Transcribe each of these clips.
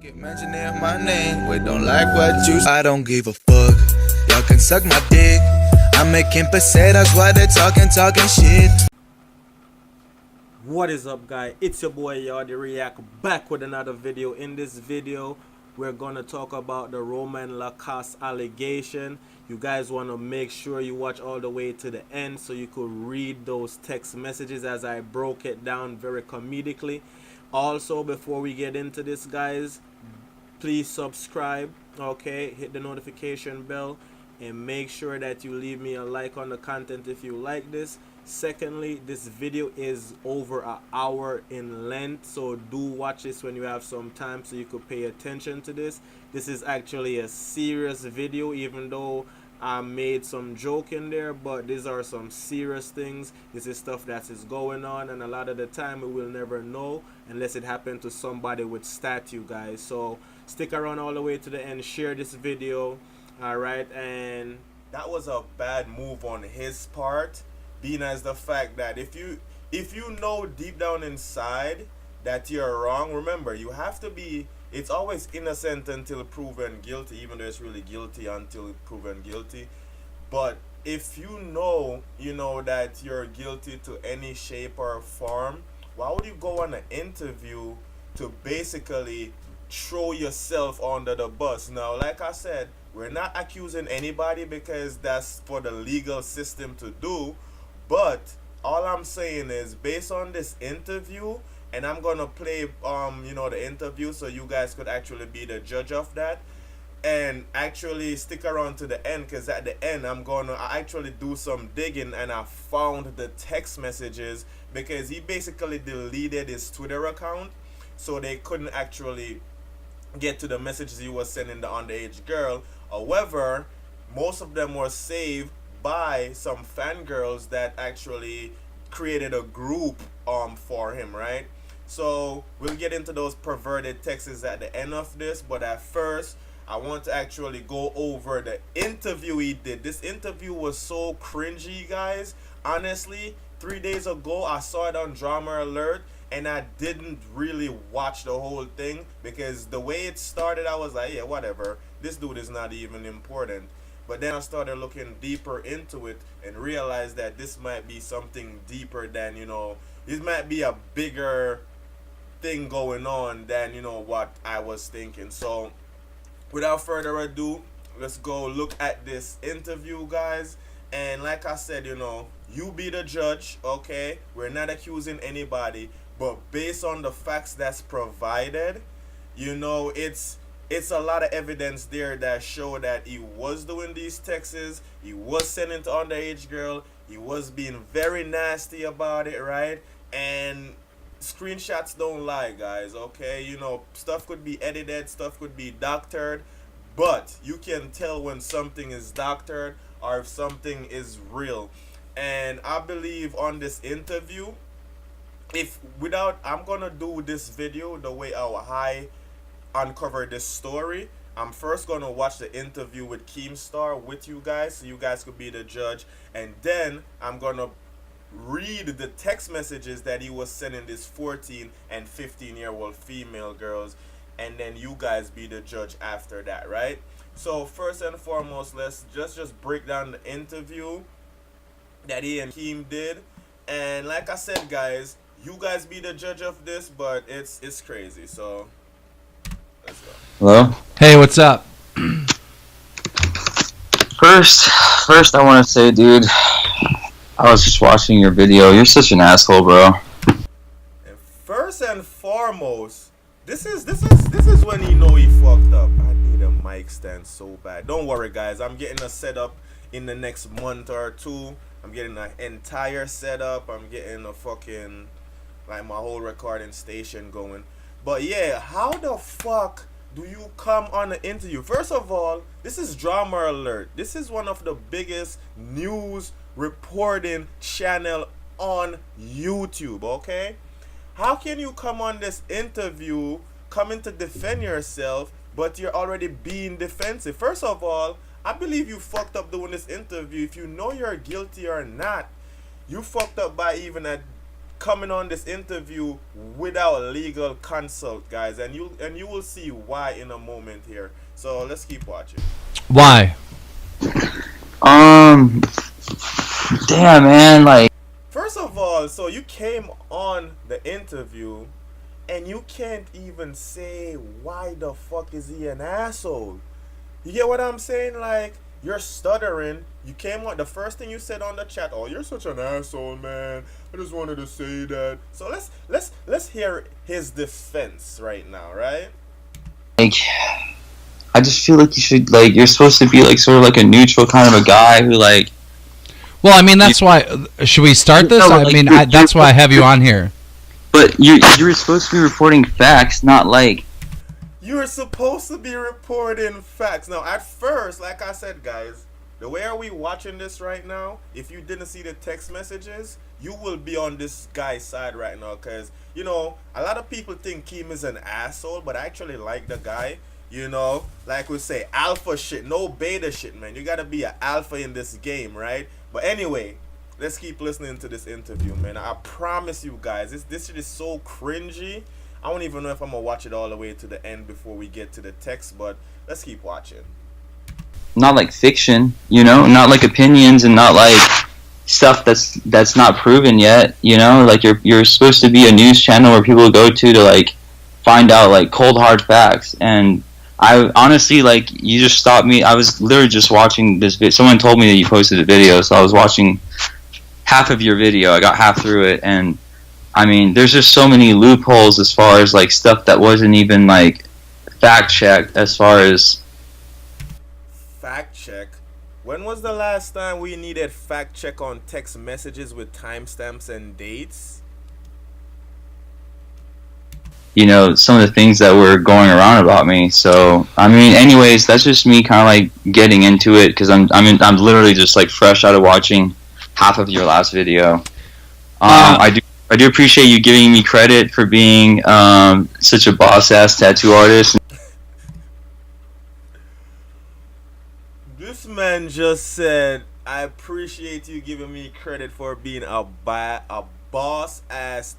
Keep mentioning my name, we don't like what you. I don't give a fuck. Y'all can suck my dick. I'm making pesetas while they're talking shit. What is up, guys? It's your boy Yardy React back with another video. In this video, we're gonna talk about the Romeo Lacoste allegation. You guys want to make sure you watch all the way to the end so you could read those text messages as I broke it down very comedically. Also, before we get into this, guys, please subscribe, okay, hit the notification bell, and make sure that you leave me a like on the content if you like this. Secondly, this video is over an hour in length, so do watch this when you have some time so you could pay attention to this. This is actually a serious video, even though I made some joke in there, but these are some serious things. This is stuff that is going on, and a lot of the time we will never know unless it happened to somebody with statue, guys. So stick around all the way to the end, share this video, alright? And that was a bad move on his part, being as the fact that if you know deep down inside that you're wrong, remember, you have to be, it's always innocent until proven guilty, even though it's really guilty until proven guilty. But if you know that you're guilty to any shape or form, why would you go on an interview to basically throw yourself under the bus? Now, like I said, we're not accusing anybody because that's for the legal system to do. But all I'm saying is, based on this interview, and I'm gonna play the interview so you guys could actually be the judge of that, and actually stick around to the end, because at the end I actually do some digging and I found the text messages, because he basically deleted his Twitter account so they couldn't actually get to the messages he was sending the underage girl. However, most of them were saved by some fangirls that actually created a group for him, right? So we'll get into those perverted texts at the end of this, but at first I want to actually go over the interview he did. This interview was so cringy, guys. Honestly, 3 days ago I saw it on Drama Alert and I didn't really watch the whole thing because the way it started, I was like, yeah, whatever, this dude is not even important. But then I started looking deeper into it and realized that this might be something deeper than, this might be a bigger thing going on than, what I was thinking. So without further ado, let's go look at this interview, guys. And like I said, you be the judge, okay? We're not accusing anybody, but based on the facts that's provided, it's a lot of evidence there that show that he was doing these texts, he was sending to underage girl, he was being very nasty about it, right? And screenshots don't lie, guys, okay? Stuff could be edited, stuff could be doctored, but you can tell when something is doctored or if something is real. And I believe on this interview, I'm gonna do this video the way I uncover this story. I'm first gonna watch the interview with Keemstar with you guys so you guys could be the judge, and then I'm gonna read the text messages that he was sending this 14 and 15-year-old female girls, and then you guys be the judge after that, right? So first and foremost, let's just break down the interview that he and Keem did. And like I said, guys, you guys be the judge of this, but it's crazy. So let's go. Hello? Hey, what's up? First I want to say, dude, I was just watching your video. You're such an asshole, bro. And first and foremost, this is when he fucked up. I need a mic stand so bad. Don't worry, guys. I'm getting a setup in the next month or two. I'm getting an entire setup. I'm getting a fucking, my whole recording station going. But yeah, how the fuck do you come on an interview? First of all, this is Drama Alert. This is one of the biggest news reporting channel on YouTube, okay? How can you come on this interview, coming to defend yourself, but you're already being defensive? First of all, I believe you fucked up doing this interview. If you know you're guilty or not, you fucked up by even coming on this interview without legal consult, guys, and you will see why in a moment here. So let's keep watching. Why? Damn, man, like. First of all, so you came on the interview and you can't even say why the fuck is he an asshole. You get what I'm saying? Like, you're stuttering. You came on, the first thing you said on the chat, oh, you're such an asshole, man. I just wanted to say that. So let's hear his defense right now, right? Like, I just feel like you should, like, you're supposed to be like sort of like a neutral kind of a guy who, like. Well, I mean, that's why. Should we start this? No, I like, mean, that's why I have you on here. But you're supposed to be reporting facts, not like. You're supposed to be reporting facts. Now, at first, like I said, guys, the way are we watching this right now, if you didn't see the text messages, you will be on this guy's side right now. Because, you know, a lot of people think Keem is an asshole, but I actually like the guy. You know, like we say, alpha shit, no beta shit, man. You gotta be an alpha in this game, right? But anyway, let's keep listening to this interview, man. I promise you guys, this shit is so cringy. I don't even know if I'm gonna watch it all the way to the end before we get to the text, but let's keep watching. Not like fiction, you know, not like opinions, and not like stuff that's not proven yet, you know. Like you're supposed to be a news channel where people go to like find out like cold hard facts. And I honestly, like, you just stopped me. I was literally just watching this video. Someone told me that you posted a video, so I was watching half of your video. I got half through it, and I mean, there's just so many loopholes as far as like stuff that wasn't even like fact checked. As far as fact check. When was the last time we needed fact check on text messages with timestamps and dates? You know, some of the things that were going around about me. So I mean, anyways, that's just me kind of like getting into it because I'm literally just like fresh out of watching half of your last video. I do appreciate you giving me credit for being such a boss ass tattoo artist. This man just said, I appreciate you giving me credit for being a boss ass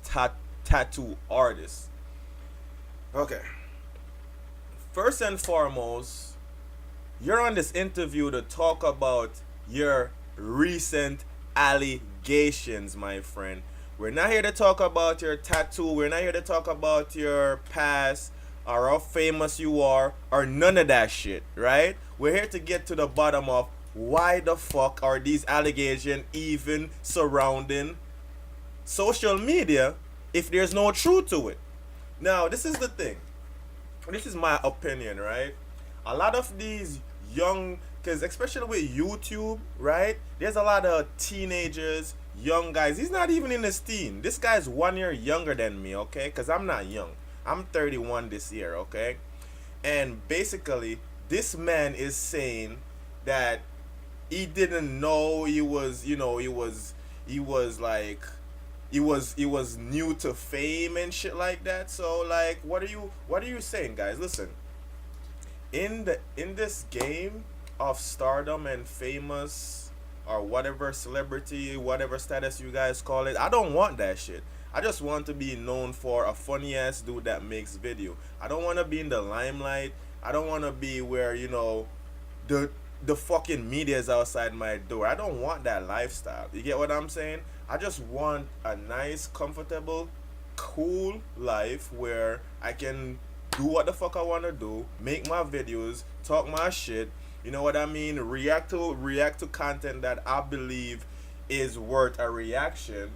tattoo artist. Okay. First and foremost, you're on this interview to talk about your recent allegations, my friend. We're not here to talk about your tattoo. We're not here to talk about your past or how famous you are or none of that shit, right? We're here to get to the bottom of why the fuck are these allegations even surrounding social media if there's no truth to it. Now, this is the thing. This is my opinion, right? A lot of these young, because especially with YouTube, right? There's a lot of teenagers, young guys. He's not even in his teen. This guy's 1 year younger than me, okay? Because I'm not young. I'm 31 this year, okay? And basically, this man is saying that he didn't know he was, you know, he was like, he was new to fame and shit like that. So like, what are you saying, guys? Listen, in this game of stardom and famous or whatever celebrity, whatever status you guys call it, I don't want that shit. I just want to be known for a funny ass dude that makes video. I don't want to be in the limelight. I don't want to be where, you know, the fucking media is outside my door. I don't want that lifestyle. You get what I'm saying? I just want a nice, comfortable, cool life where I can do what the fuck I want to do, make my videos, talk my shit, you know what I mean, react to content that I believe is worth a reaction,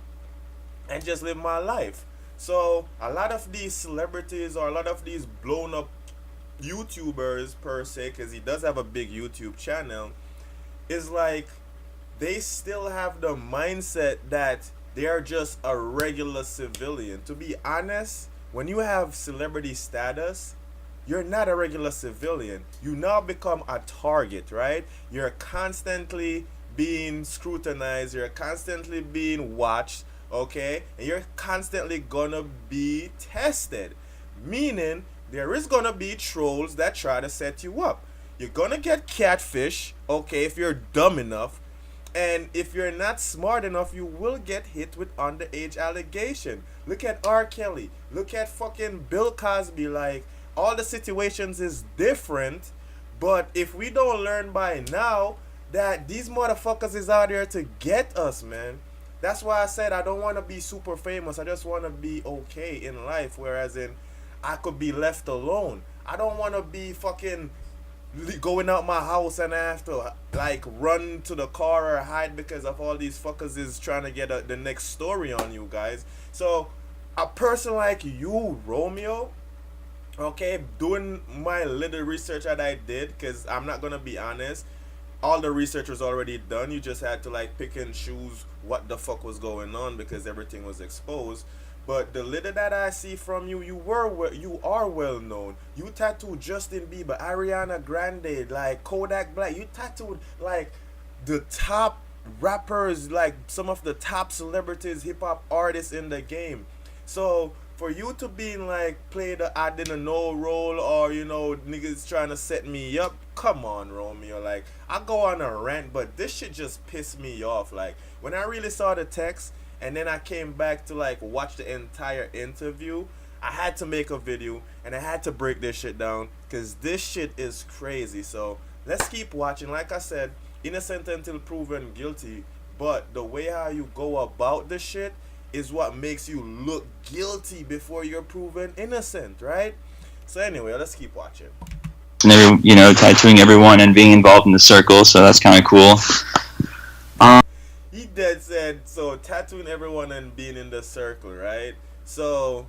and just live my life. So a lot of these celebrities or a lot of these blown up YouTubers per se, because he does have a big YouTube channel, is like, they still have the mindset that they are just a regular civilian. To be honest, when you have celebrity status, you're not a regular civilian. You now become a target, right? You're constantly being scrutinized. You're constantly being watched, okay? And you're constantly gonna be tested. Meaning, there is gonna be trolls that try to set you up. You're gonna get catfish, okay, if you're dumb enough. And if you're not smart enough, you will get hit with underage allegation. Look at R. Kelly. Look at fucking Bill Cosby. Like, all the situations is different. But if we don't learn by now that these motherfuckers is out there to get us, man. That's why I said I don't want to be super famous. I just want to be okay in life. Whereas in, I could be left alone. I don't want to be fucking going out my house and I have to like run to the car or hide because of all these fuckers is trying to get the next story on you guys. So a person like you, Romeo, okay, doing my little research that I did, because I'm not gonna be honest, all the research was already done. You just had to like pick and choose what the fuck was going on because everything was exposed. But the little that I see from you, you are well known. You tattooed Justin Bieber, Ariana Grande, like Kodak Black. You tattooed like the top rappers, like some of the top celebrities, hip hop artists in the game. So for you to be like play the I didn't know role, or you know niggas trying to set me up, come on Romeo. Like, I go on a rant, but this shit just pissed me off. Like, when I really saw the text and then I came back to like watch the entire interview, I had to make a video and I had to break this shit down because this shit is crazy. So let's keep watching. Like I said, innocent until proven guilty, but the way how you go about the shit is what makes you look guilty before you're proven innocent, right? So anyway, let's keep watching. And you know, tattooing everyone and being involved in the circle, so that's kind of cool. He dead said, so tattooing everyone and being in the circle, right? So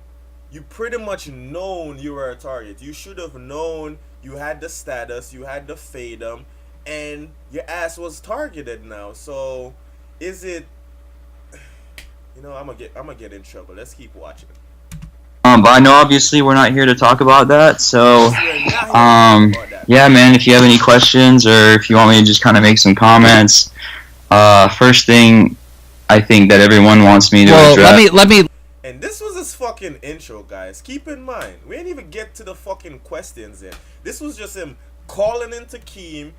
you pretty much known you were a target. You should have known you had the status, you had the fadum, and your ass was targeted now. So is it, you know, I'm gonna get in trouble. Let's keep watching. But I know obviously we're not here to talk about that, so yeah, man, if you have any questions or if you want me to just kind of make some comments, first thing I think that everyone wants me to address. Let me. And this was his fucking intro, guys. Keep in mind, we didn't even get to the fucking questions yet. This was just him calling into Keem,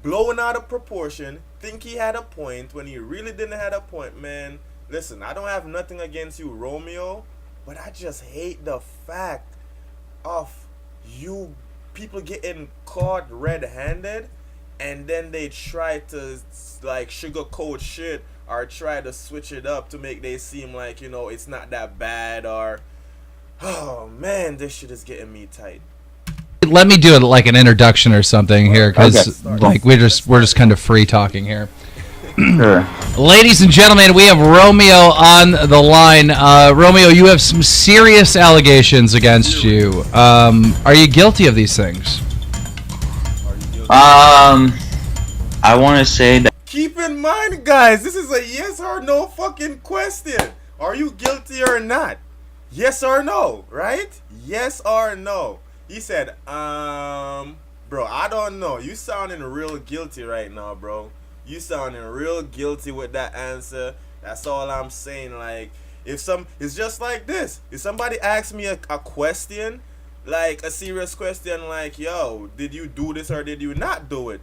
blowing out of proportion, think he had a point when he really didn't have a point, man. Listen, I don't have nothing against you, Romeo, but I just hate the fact of you people getting caught red-handed and then they try to like sugarcoat shit or try to switch it up to make they seem like, you know, it's not that bad, or oh man, this shit is getting me tight. Let me do it like an introduction or something here, because like we're just kind of free talking here. Sure. Ladies and gentlemen, we have Romeo on the line. Romeo, you have some serious allegations against you. Are you guilty of these things? I want to say that. Keep in mind, guys, this is a yes or no fucking question. Are you guilty or not? Yes or no, right? Yes or no. He said, bro, I don't know. You sounding real guilty right now, bro. You sounding real guilty with that answer. That's all I'm saying. Like, it's just like this. If somebody asks me a question, like a serious question, like, yo, did you do this or did you not do it?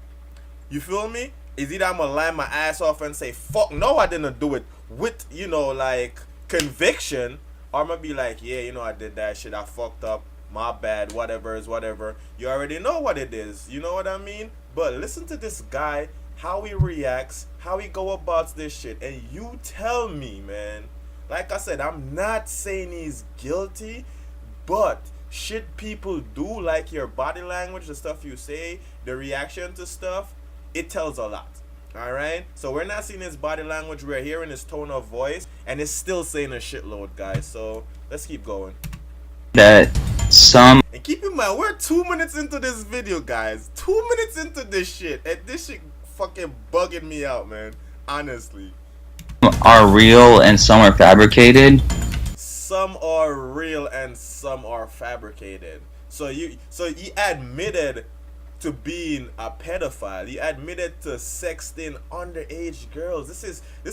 You feel me? Is either I'm gonna lie my ass off and say, fuck, no, I didn't do it with, you know, like, conviction, or I'm gonna be like, yeah, you know, I did that shit, I fucked up, my bad, whatever is whatever. You already know what it is, you know what I mean? But listen to this guy, how he reacts, how he go about this shit, and you tell me, man. Like I said, I'm not saying he's guilty, but shit people do, like your body language, the stuff you say, the reaction to stuff, it tells a lot. Alright? So we're not seeing his body language, we're hearing his tone of voice, and it's still saying a shitload, guys. So let's keep going. That some. And keep in mind, we're 2 minutes into this video, guys. 2 minutes into this shit, and this shit fucking bugging me out, man. Honestly. Are real and some are fabricated. Some are real and some are fabricated. So he admitted to being a pedophile. He admitted to sexting underage girls. This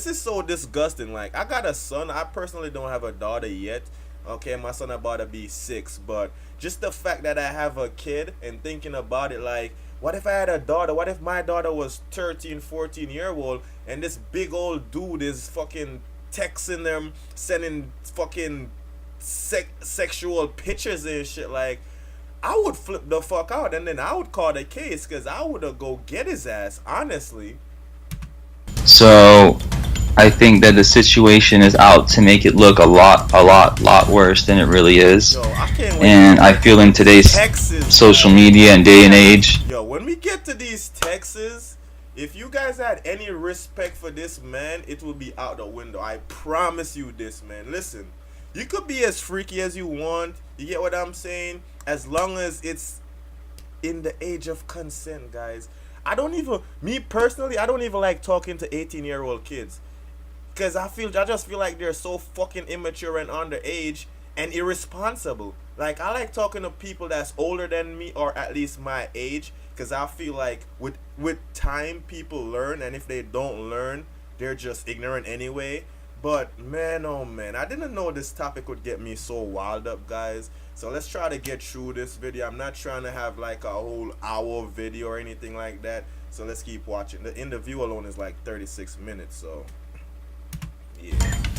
is so disgusting. Like, I got a son. I personally don't have a daughter yet. Okay, my son about to be 6, but just the fact that I have a kid and thinking about it, like, What if I had a daughter? What if my daughter was 13, 14-year-old and this big old dude is fucking texting them, sending fucking sexual pictures and shit? Like, I would flip the fuck out, and then I would call the case, because I would have go get his ass, honestly. So I think that the situation is out to make it look a lot worse than it really is. Yo, I can't wait. And I feel in today's social media and day and age, Yo, when we get to these Texas, if you guys had any respect for this man, it will be out the window. I promise you this, man. Listen, you could be as freaky as you want. You get what I'm saying? As long as it's in the age of consent, guys. Me personally, I don't even like talking to 18-year-old kids. Because I just feel like they're so fucking immature and underage and irresponsible. Like, I like talking to people that's older than me, or at least my age, because I feel like with time people learn, and if they don't learn, they're just ignorant anyway. But man, oh man, I didn't know this topic would get me so wild up, guys. So let's try to get through this video. I'm not trying to have like a whole hour video or anything like that. So let's keep watching. The interview alone is like 36 minutes, so yeah.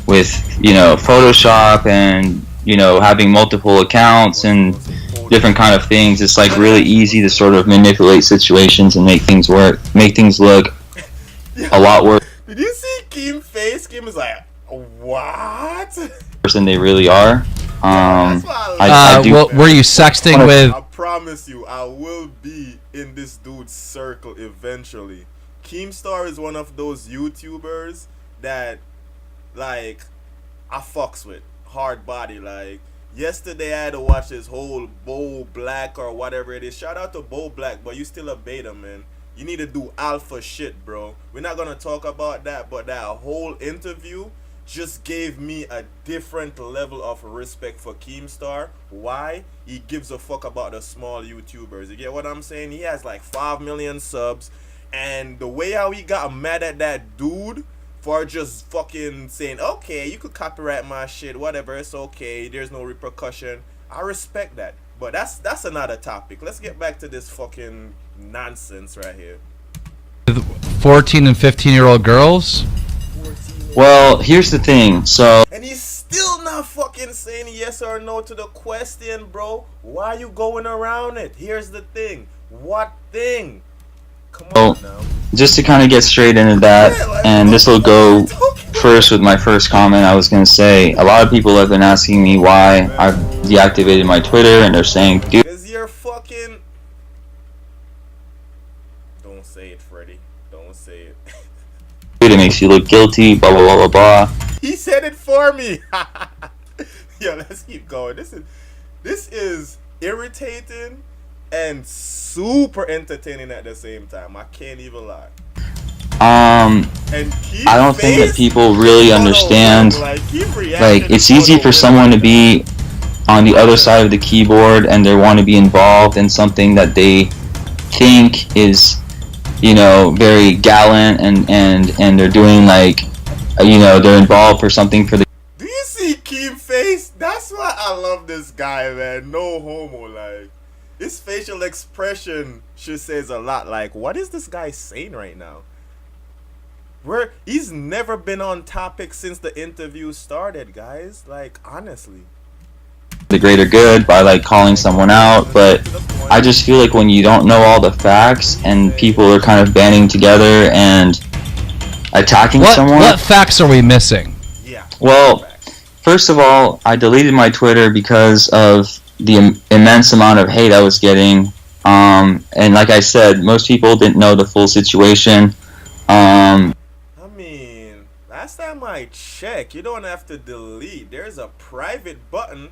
with, you know, Photoshop and, you know, having multiple accounts and different kind of things, it's like really easy to sort of manipulate situations and make things look a lot worse Did you see Kim's face? Kim is like, what? than they really are. Were you sexting with? I promise you, I will be in this dude's circle eventually. Keemstar is one of those YouTubers that, like, I fucks with hard body. Like, yesterday I had to watch this whole Bo Black or whatever it is. Shout out to Bo Black, but you still a beta, man. You need to do alpha shit, bro. We're not gonna talk about that, but that whole interview just gave me a different level of respect for Keemstar. Why? He gives a fuck about the small YouTubers. You get what I'm saying? He has like 5 million subs, and the way how he got mad at that dude for just fucking saying, okay, you could copyright my shit, whatever, it's okay, there's no repercussion. I respect that. But that's another topic. Let's get back to this fucking nonsense right here. 14 and 15-year-old girls? Well, here's the thing. So, and he's still not fucking saying yes or no to the question, bro. Why are you going around it? Here's the thing. What thing? Come on now. Just to kind of get straight into that, and this will go first with my first comment. I was going to say, a lot of people have been asking me why I've deactivated my Twitter, and they're saying, dude, because you're fucking... Don't say it, Freddy. Don't say it. it makes you look guilty, blah, blah, blah, blah, blah. He said it for me. Yo, let's keep going. This is irritating and super entertaining at the same time. I can't even lie. I don't think that people really understand. Like, it's easy for someone to be on the other side of the keyboard and they want to be involved in something that they think is, you know, very gallant, and they're doing, like, you know, they're involved for something for the... Do you see Keem face? That's why I love this guy, man. No homo, like, his facial expression just says a lot. Like, what is this guy saying right now? He's never been on topic since the interview started, guys. Like, honestly. The greater good by, like, calling someone out, but I just feel like when you don't know all the facts and people are kind of banding together and attacking someone... What facts are we missing? Yeah. Well, first of all, I deleted my Twitter because of the immense amount of hate I was getting. And like I said, most people didn't know the full situation. I mean, last time I checked, you don't have to delete. There's a private button,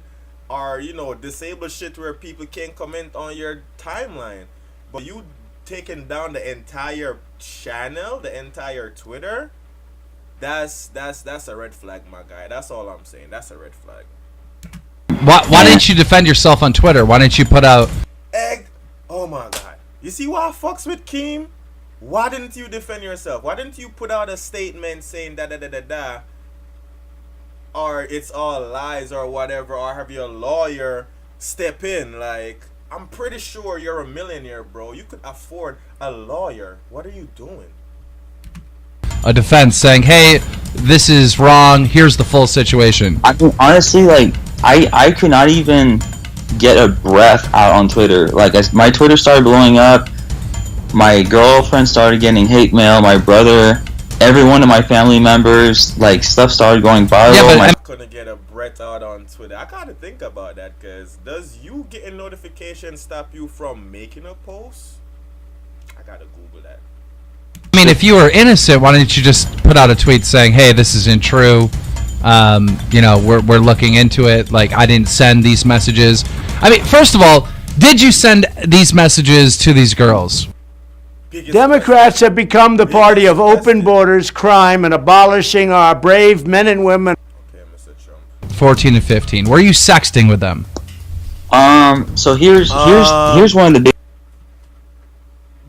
or, you know, disable shit where people can't comment on your timeline. But you taking down the entire channel, the entire Twitter, that's a red flag, my guy. That's all I'm saying. That's a red flag. Why didn't you defend yourself on Twitter? Why didn't you put out... Oh my god. You see why I fucks with Keem? Why didn't you defend yourself? Why didn't you put out a statement saying da, or it's all lies or whatever, or have your lawyer step in? Like, I'm pretty sure you're a millionaire, bro. You could afford a lawyer. What are you doing? A defense saying, "Hey, this is wrong. Here's the full situation." I mean, honestly, like I could not even get a breath out on Twitter. Like my Twitter started blowing up. My girlfriend started getting hate mail. My brother, every one of my family members, like stuff started going viral. Yeah, but I couldn't get a breath out on Twitter. I gotta think about that, because does you getting notifications stop you from making a post? I gotta Google that. I mean, if you were innocent, why didn't you just put out a tweet saying, "Hey, this isn't true. You know, we're looking into it. Like, I didn't send these messages." I mean, first of all, did you send these messages to these girls? Democrats have become the party of open borders, crime, and abolishing our brave men and women. Okay, Mr. Trump. 14 and 15. Were you sexting with them? So here's one of the big.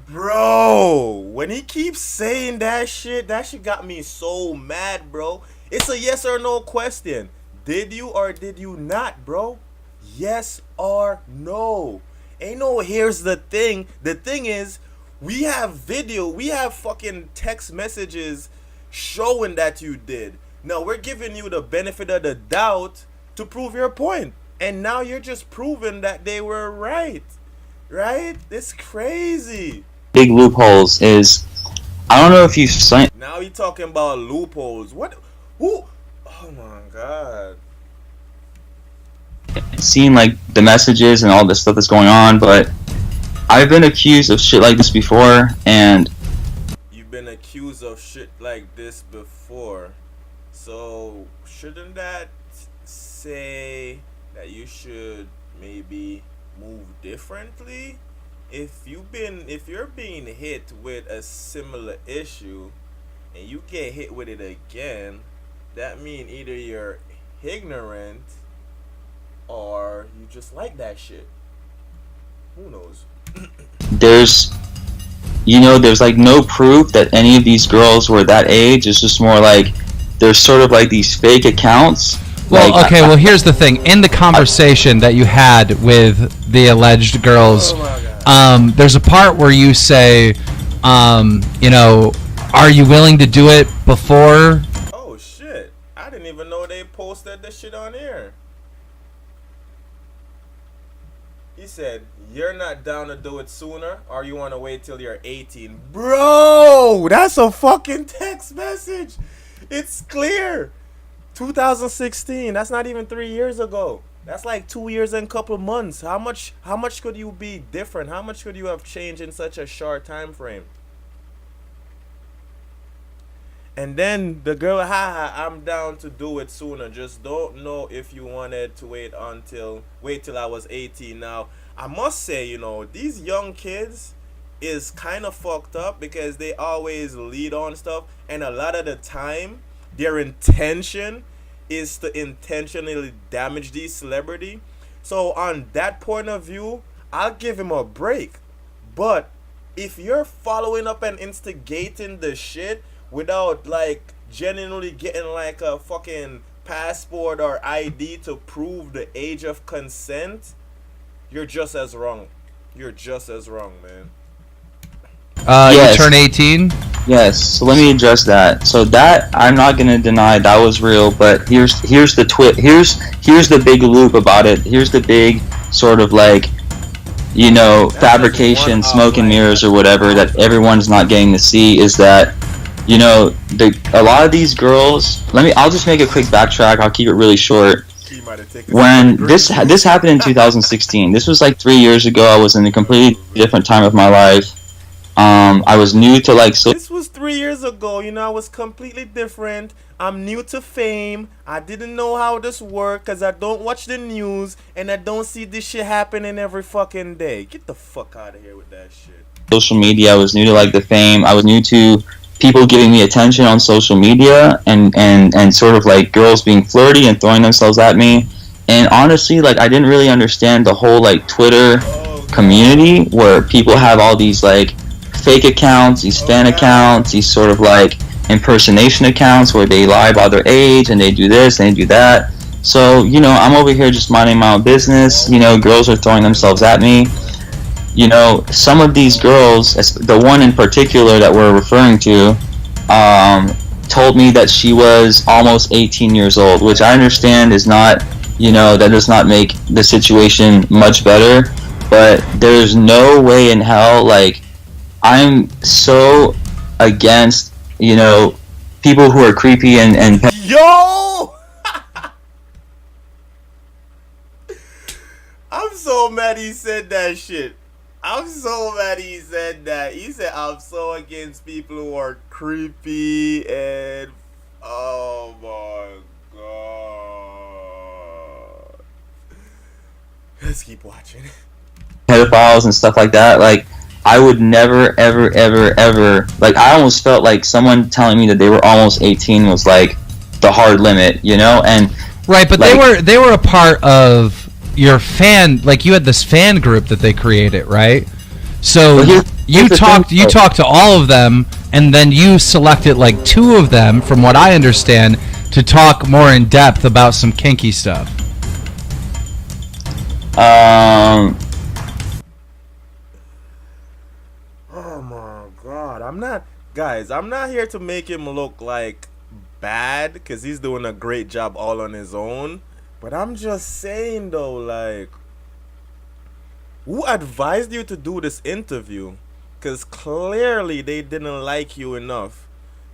Bro, when he keeps saying that shit got me so mad, bro. It's a yes or no question. Did you or did you not, bro? Yes or no. Ain't no here's the thing. The thing is, we have video, we have fucking text messages showing that you did. Now we're giving you the benefit of the doubt to prove your point. And now you're just proving that they were right. Right? It's crazy. Big loopholes is, I don't know if you've seen. Now you're talking about loopholes. What? Who? Oh my god. Seen like the messages and all this stuff that's going on, but I've been accused of shit like this before, and You've been accused of shit like this before. So shouldn't that say that you should maybe move differently? If you're being hit with a similar issue and you get hit with it again, that means either you're ignorant or you just like that shit. Who knows? there's like no proof that any of these girls were that age. It's just more like there's sort of like these fake accounts. Well, like, okay, well, here's the thing. In the conversation that you had with the alleged girls, there's a part where you say, you know, are you willing to do it before? Oh shit, I didn't even know they posted this shit on here. He said, you're not down to do it sooner, or you want to wait till you're 18. Bro, that's a fucking text message. It's clear. 2016, that's not even 3 years ago. That's like 2 years and a couple months. How much could you be different? How much could you have changed in such a short time frame? And then the girl, haha, I'm down to do it sooner. Just don't know if you wanted to wait till I was 18. Now, I must say, you know, these young kids is kind of fucked up because they always lead on stuff. And a lot of the time, their intention is to intentionally damage these celebrity. So on that point of view, I'll give him a break. But if you're following up and instigating the shit without like genuinely getting like a fucking passport or ID to prove the age of consent, you're just as wrong. You're just as wrong, man. Yes. You turn 18? Yes, so let me address that. So that I'm not gonna deny that was real, but here's the big loop about it. Here's the big sort of like, you know, fabrication, smoke and mirrors or whatever that everyone's not getting to see is that, you know, a lot of these girls. I'll just make a quick backtrack. I'll keep it really short. When this happened in 2016, this was like 3 years ago. I was in a completely different time of my life. I was new to like so. This was 3 years ago. You know, I was completely different. I'm new to fame. I didn't know how this worked because I don't watch the news and I don't see this shit happening every fucking day. Get the fuck out of here with that shit. Social media. I was new to like the fame. I was new to people giving me attention on social media and sort of like girls being flirty and throwing themselves at me. And honestly, like I didn't really understand the whole like Twitter community where people have all these like fake accounts, these fan accounts, these sort of like impersonation accounts where they lie about their age and they do this and they do that. So, I'm over here just minding my own business. Girls are throwing themselves at me. Some of these girls, the one in particular that we're referring to, told me that she was almost 18 years old, which I understand is not, that does not make the situation much better. But there's no way in hell, like, I'm so against, people who are creepy and Yo! I'm so mad he said that shit. I'm so mad he said that. He said, I'm so against people who are creepy and... Oh my god. Let's keep watching. pedophiles and stuff like that. Like, I would never, ever, ever, ever... Like, I almost felt like someone telling me that they were almost 18 was, like, the hard limit, And... Right, but like, they were a part of your fan, like you had this fan group that they created, right? So you talked to all of them, and then you selected like 2 of them, from what I understand, to talk more in depth about some kinky stuff. Oh my god, I'm not here to make him look like bad, because he's doing a great job all on his own. But I'm just saying though, like, who advised you to do this interview? Because clearly they didn't like you enough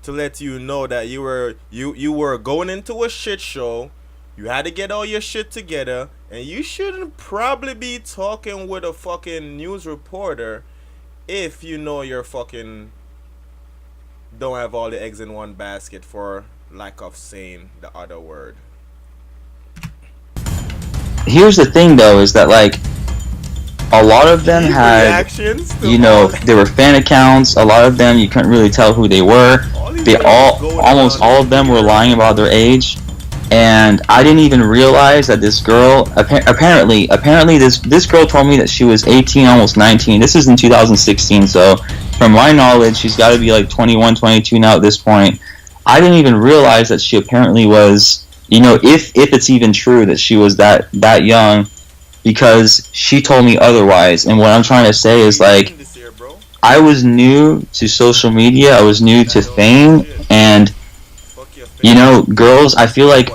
to let you know that you were going into a shit show. You had to get all your shit together, and you shouldn't probably be talking with a fucking news reporter if you know you're fucking don't have all the eggs in one basket, for lack of saying the other word. Here's the thing, though, is that, like, a lot of them had, they were fan accounts. A lot of them, you couldn't really tell who they were. Almost all of them were lying about their age. And I didn't even realize that this girl, apparently this girl told me that she was 18, almost 19. This is in 2016, so from my knowledge, she's got to be like 21, 22 now at this point. I didn't even realize that she apparently was, if it's even true that she was that young, because she told me otherwise. And what I'm trying to say is, like, I was new to social media, I was new to fame, and girls, I feel like,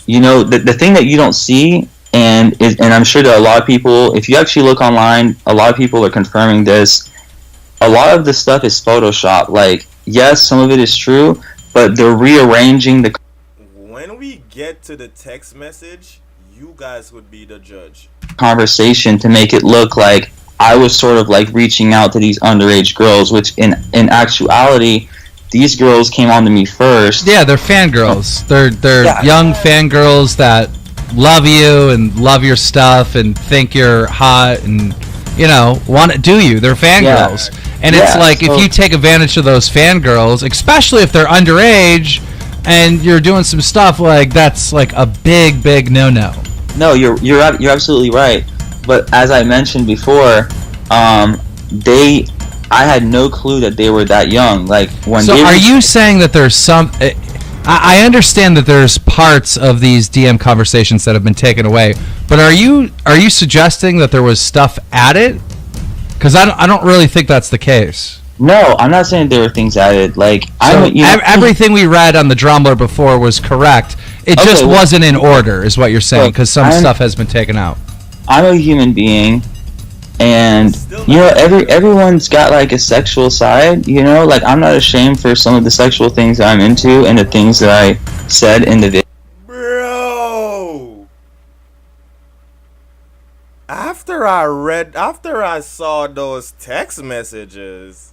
the thing that you don't see, and I'm sure that a lot of people, if you actually look online, a lot of people are confirming this, a lot of the stuff is Photoshop. Like, yes, some of it is true, but they're rearranging the... When we get to the text message, you guys would be the judge. Conversation to make it look like I was sort of like reaching out to these underage girls, which in actuality, these girls came on to me first. Yeah, they're fangirls. They're young fangirls that love you and love your stuff and think you're hot and want to do you. They're fangirls. Yeah. And it's like, if you take advantage of those fangirls, especially if they're underage and you're doing some stuff, like, that's like a big no. No, you're absolutely right. But as I mentioned before, I had no clue that they were that young. Like, when so are you saying that there's some... I understand that there's parts of these DM conversations that have been taken away, but are you suggesting that there was stuff added? Because I don't really think that's the case. No, I'm not saying there were things added. Like, everything we read on the Drumbler before was correct. It just wasn't in order, is what you're saying, because some stuff has been taken out. I'm a human being, and everyone's got like a sexual side. Like, I'm not ashamed for some of the sexual things that I'm into and the things that I said in the video. Bro, after I saw those text messages,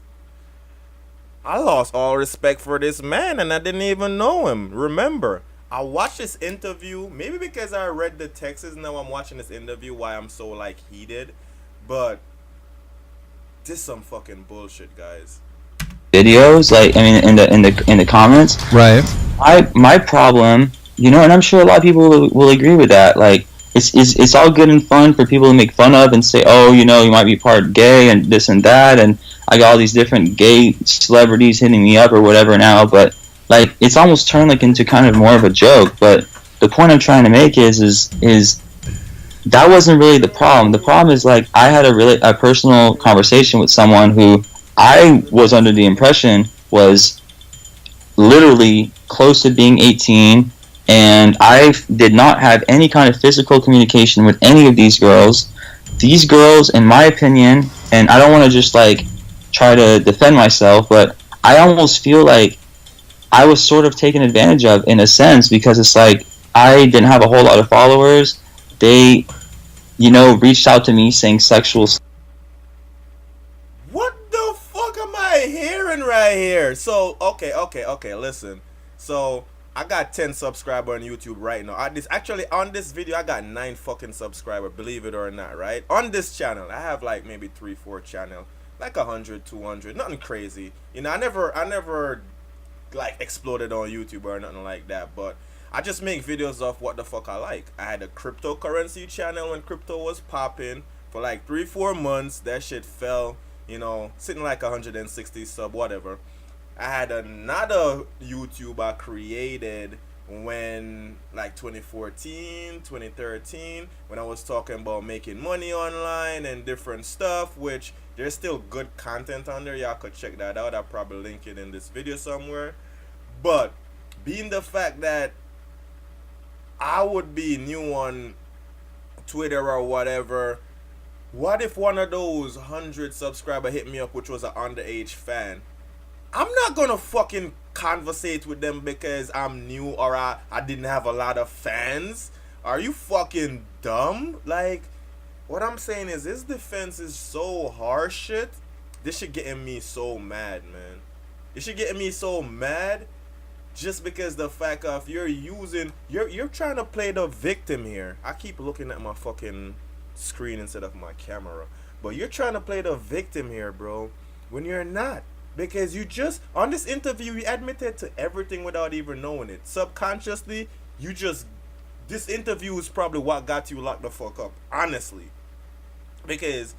I lost all respect for this man, and I didn't even know him. Remember, I watched this interview, maybe because I read the texts, now I'm watching this interview, why I'm so, like, heated. But this is some fucking bullshit, guys. Videos, like, I mean, in the comments. Right. My problem, and I'm sure a lot of people will agree with that. Like, it's all good and fun for people to make fun of and say, oh, you might be part gay and this and that, and I got all these different gay celebrities hitting me up or whatever now, but, like, it's almost turned, like, into kind of more of a joke. But the point I'm trying to make is that wasn't really the problem. The problem is, like, I had a personal conversation with someone who I was under the impression was literally close to being 18, and I did not have any kind of physical communication with any of these girls. These girls, in my opinion, and I don't want to just like try to defend myself, but I almost feel like I was sort of taken advantage of in a sense, because it's like I didn't have a whole lot of followers. They, reached out to me saying sexual stuff. What the fuck am I hearing right here? So, okay, listen. So, I got 10 subscribers on YouTube right now. On this video, I got 9 fucking subscribers, believe it or not, right? On this channel, I have like maybe 3-4 channels, like 100, 200, nothing crazy. I never like exploded on YouTube or nothing like that, but I just make videos of what the fuck I like. I had a cryptocurrency channel when crypto was popping for like 3-4 months. That shit fell, sitting like 160 sub, whatever. I had another YouTube I created when like 2014, 2013, when I was talking about making money online and different stuff, which there's still good content on there. Y'all could check that out. I'll probably link it in this video somewhere. But being the fact that I would be new on Twitter or whatever, what if one of those 100 subscribers hit me up, which was an underage fan? I'm not gonna fucking conversate with them because I'm new or I didn't have a lot of fans. Are you fucking dumb? Like, what I'm saying is, this defense is so harsh shit. This shit getting me so mad, man. This shit getting me so mad just because the fact of you're trying to play the victim here. I keep looking at my fucking screen instead of my camera. But you're trying to play the victim here, bro, when you're not. Because you just, on this interview, you admitted to everything without even knowing it. Subconsciously, this interview is probably what got you locked the fuck up, honestly. Because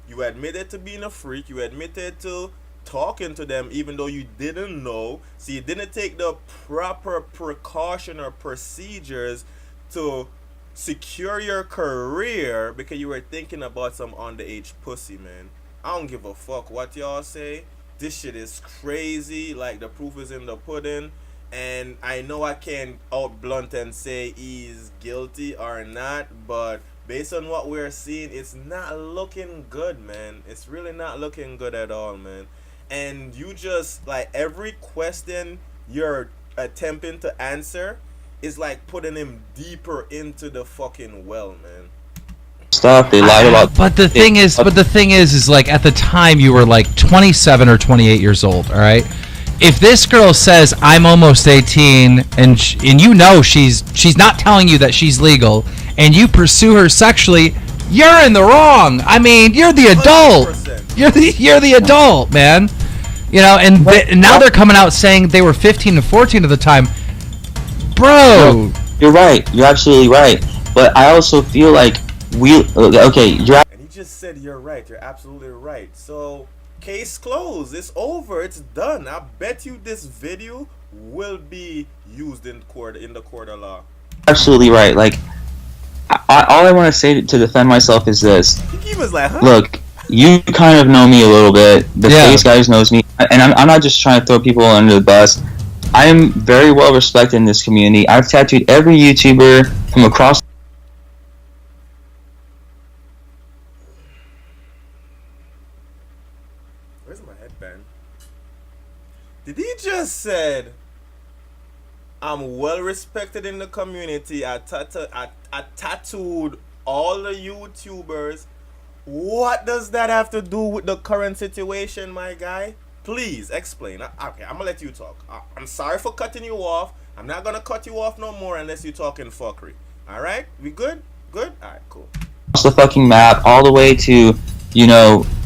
you admitted to being a freak, you admitted to talking to them even though you didn't know. So you didn't take the proper precaution or procedures to secure your career because you were thinking about some underage pussy, man. I don't give a fuck what y'all say. This shit is crazy. Like, the proof is in the pudding. And I know I can't out blunt and say he's guilty or not, but based on what we're seeing, it's not looking good, man. It's really not looking good at all, man. And you just, like, every question you're attempting to answer is like putting him deeper into the fucking well, man. Stuff they lied about. But the thing is like, at the time you were like 27 or 28 years old, all right? If this girl says I'm almost 18 and she's not telling you that she's legal, and you pursue her sexually, you're in the wrong. I mean, you're the adult. 100%. You're the adult, man. And now they're coming out saying they were 15 and 14 at the time. Bro, you're right. You're absolutely right. But I also feel like and he just said you're right. You're absolutely right. So, case closed. It's over. It's done. I bet you this video will be used in the court of law. Absolutely right. Like, all I want to say to defend myself is this. He was like, huh? Look, you kind of know me a little bit. The face guys knows me, and I'm not just trying to throw people under the bus. I am very well respected in this community. I've tattooed every YouTuber from across. Where's my headband? Did he just said I'm well respected in the community? I tattooed all the YouTubers. What does that have to do with the current situation, my guy? Please explain. Okay, I'm gonna let you talk. I'm sorry for cutting you off. I'm not gonna cut you off no more unless you're talking fuckery. All right? We good? Good? All right, cool. Across the fucking map, all the way to,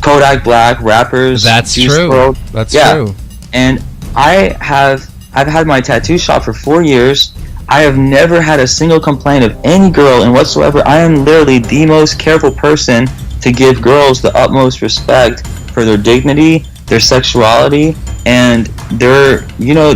Kodak Black, rappers. That's Juice true. WRLD. That's true. And I've had my tattoo shop for 4 years. I have never had a single complaint of any girl and whatsoever. I am literally the most careful person to give girls the utmost respect for their dignity, their sexuality, and their,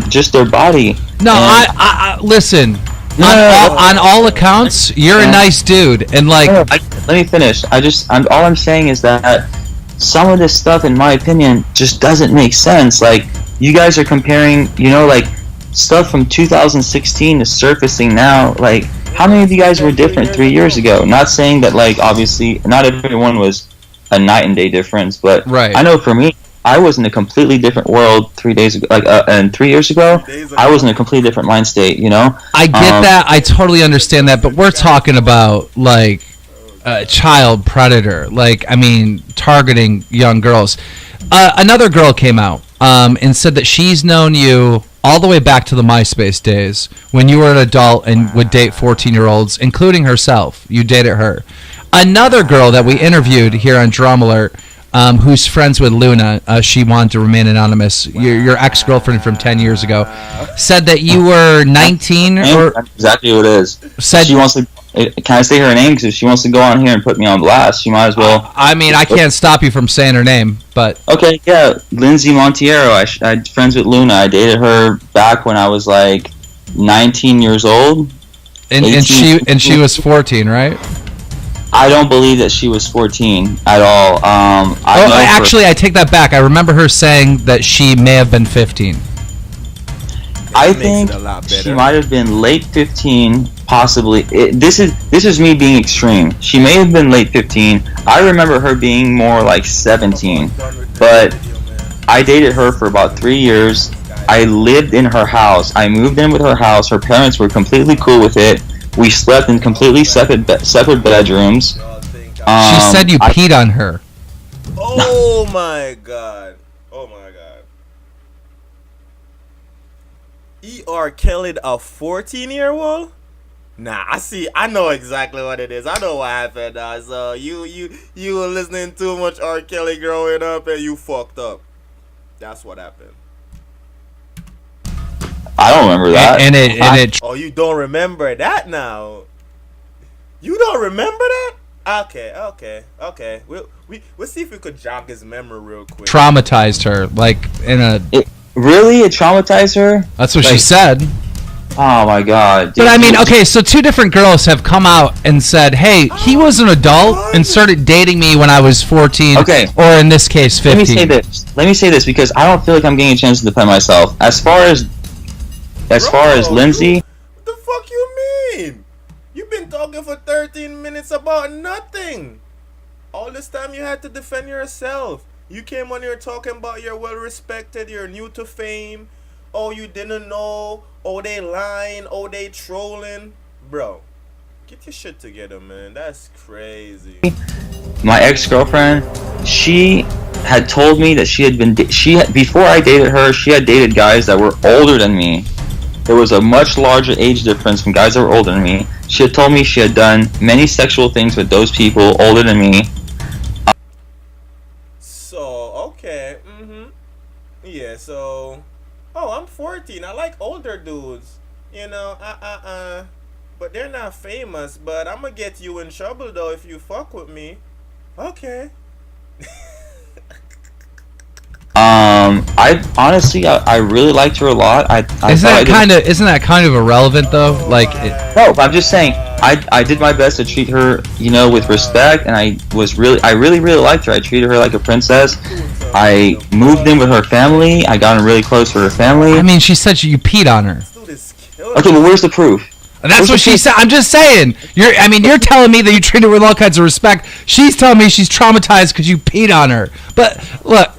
just their body. No, I listen. On all accounts, you're a nice dude, and like, let me finish. All I'm saying is that some of this stuff, in my opinion, just doesn't make sense. Like, you guys are comparing, like, stuff from 2016 to surfacing now. Like, how many of you guys were different 3 years ago? Not saying that, like, obviously, not everyone was a night and day difference, but right. I know for me, I was in a completely different world 3 days ago. And 3 years ago, I was in a completely different mind state. I get that. I totally understand that. But we're talking about like a child predator. Like, I mean, targeting young girls. Another girl came out and said that she's known you all the way back to the MySpace days when you were an adult and would date 14-year-olds, including herself. You dated her. Another girl that we interviewed here on Drum Alert, who's friends with Luna, she wanted to remain anonymous, your ex-girlfriend from 10 years ago, said that you were 19 or... That's exactly what it is. Said she wants to... Can I say her name? Because if she wants to go on here and put me on blast, she might as well... I mean, I can't stop you from saying her name, but... Okay, yeah, Lindsay Montiero. I'm friends with Luna. I dated her back when I was like 19 years old. And she was 14, right? I don't believe that she was 14 at all. I take that back. I remember her saying that she may have been 15. I think she might have been late 15, possibly. This is me being extreme. She may have been late 15. I remember her being more like 17. But I dated her for about 3 years. I lived in her house. I moved in with her house. Her parents were completely cool with it. We slept in completely separate bedrooms. She said you peed on her. Oh my god. Oh my god. E.R. Kelly'd a 14-year-old? Nah, I know exactly what it is. I know what happened. So you were listening too much R. Kelly growing up and you fucked up. That's what happened. I don't remember that. Oh, you don't remember that now? You don't remember that? Okay. We'll see if we could jog his memory real quick. Traumatized her, like in a. It traumatized her. That's what she said. Oh my god. Dude. But I mean, okay, so two different girls have come out and said, "Hey, he was an adult and started dating me when I was 14." Okay. Or in this case, 15. Let me say this because I don't feel like I'm getting a chance to defend myself. As far as Lindsay, what the fuck you mean? You've been talking for 13 minutes about nothing. All this time you had to defend yourself. You came on here talking about you're well respected, you're new to fame. Oh, you didn't know. Oh, they lying. Oh, they trolling. Bro, get your shit together, man. That's crazy. my ex-girlfriend, she had told me that before I dated her, she had dated guys that were older than me. There was a much larger age difference from guys that were older than me. She had told me she had done many sexual things with those people older than me. So, okay, yeah, so, I'm 14, I like older dudes, but they're not famous, but I'm gonna get you in trouble, though, if you fuck with me. Okay. I honestly, I really liked her a lot. Isn't that kind of irrelevant though? Like, no, I'm just saying. I did my best to treat her, with respect, and I really liked her. I treated her like a princess. I moved in with her family. I got really close with her family. I mean, she said you peed on her. Okay, well, where's the proof? That's what she said. I'm just saying. You're telling me that you treated her with all kinds of respect. She's telling me she's traumatized because you peed on her. But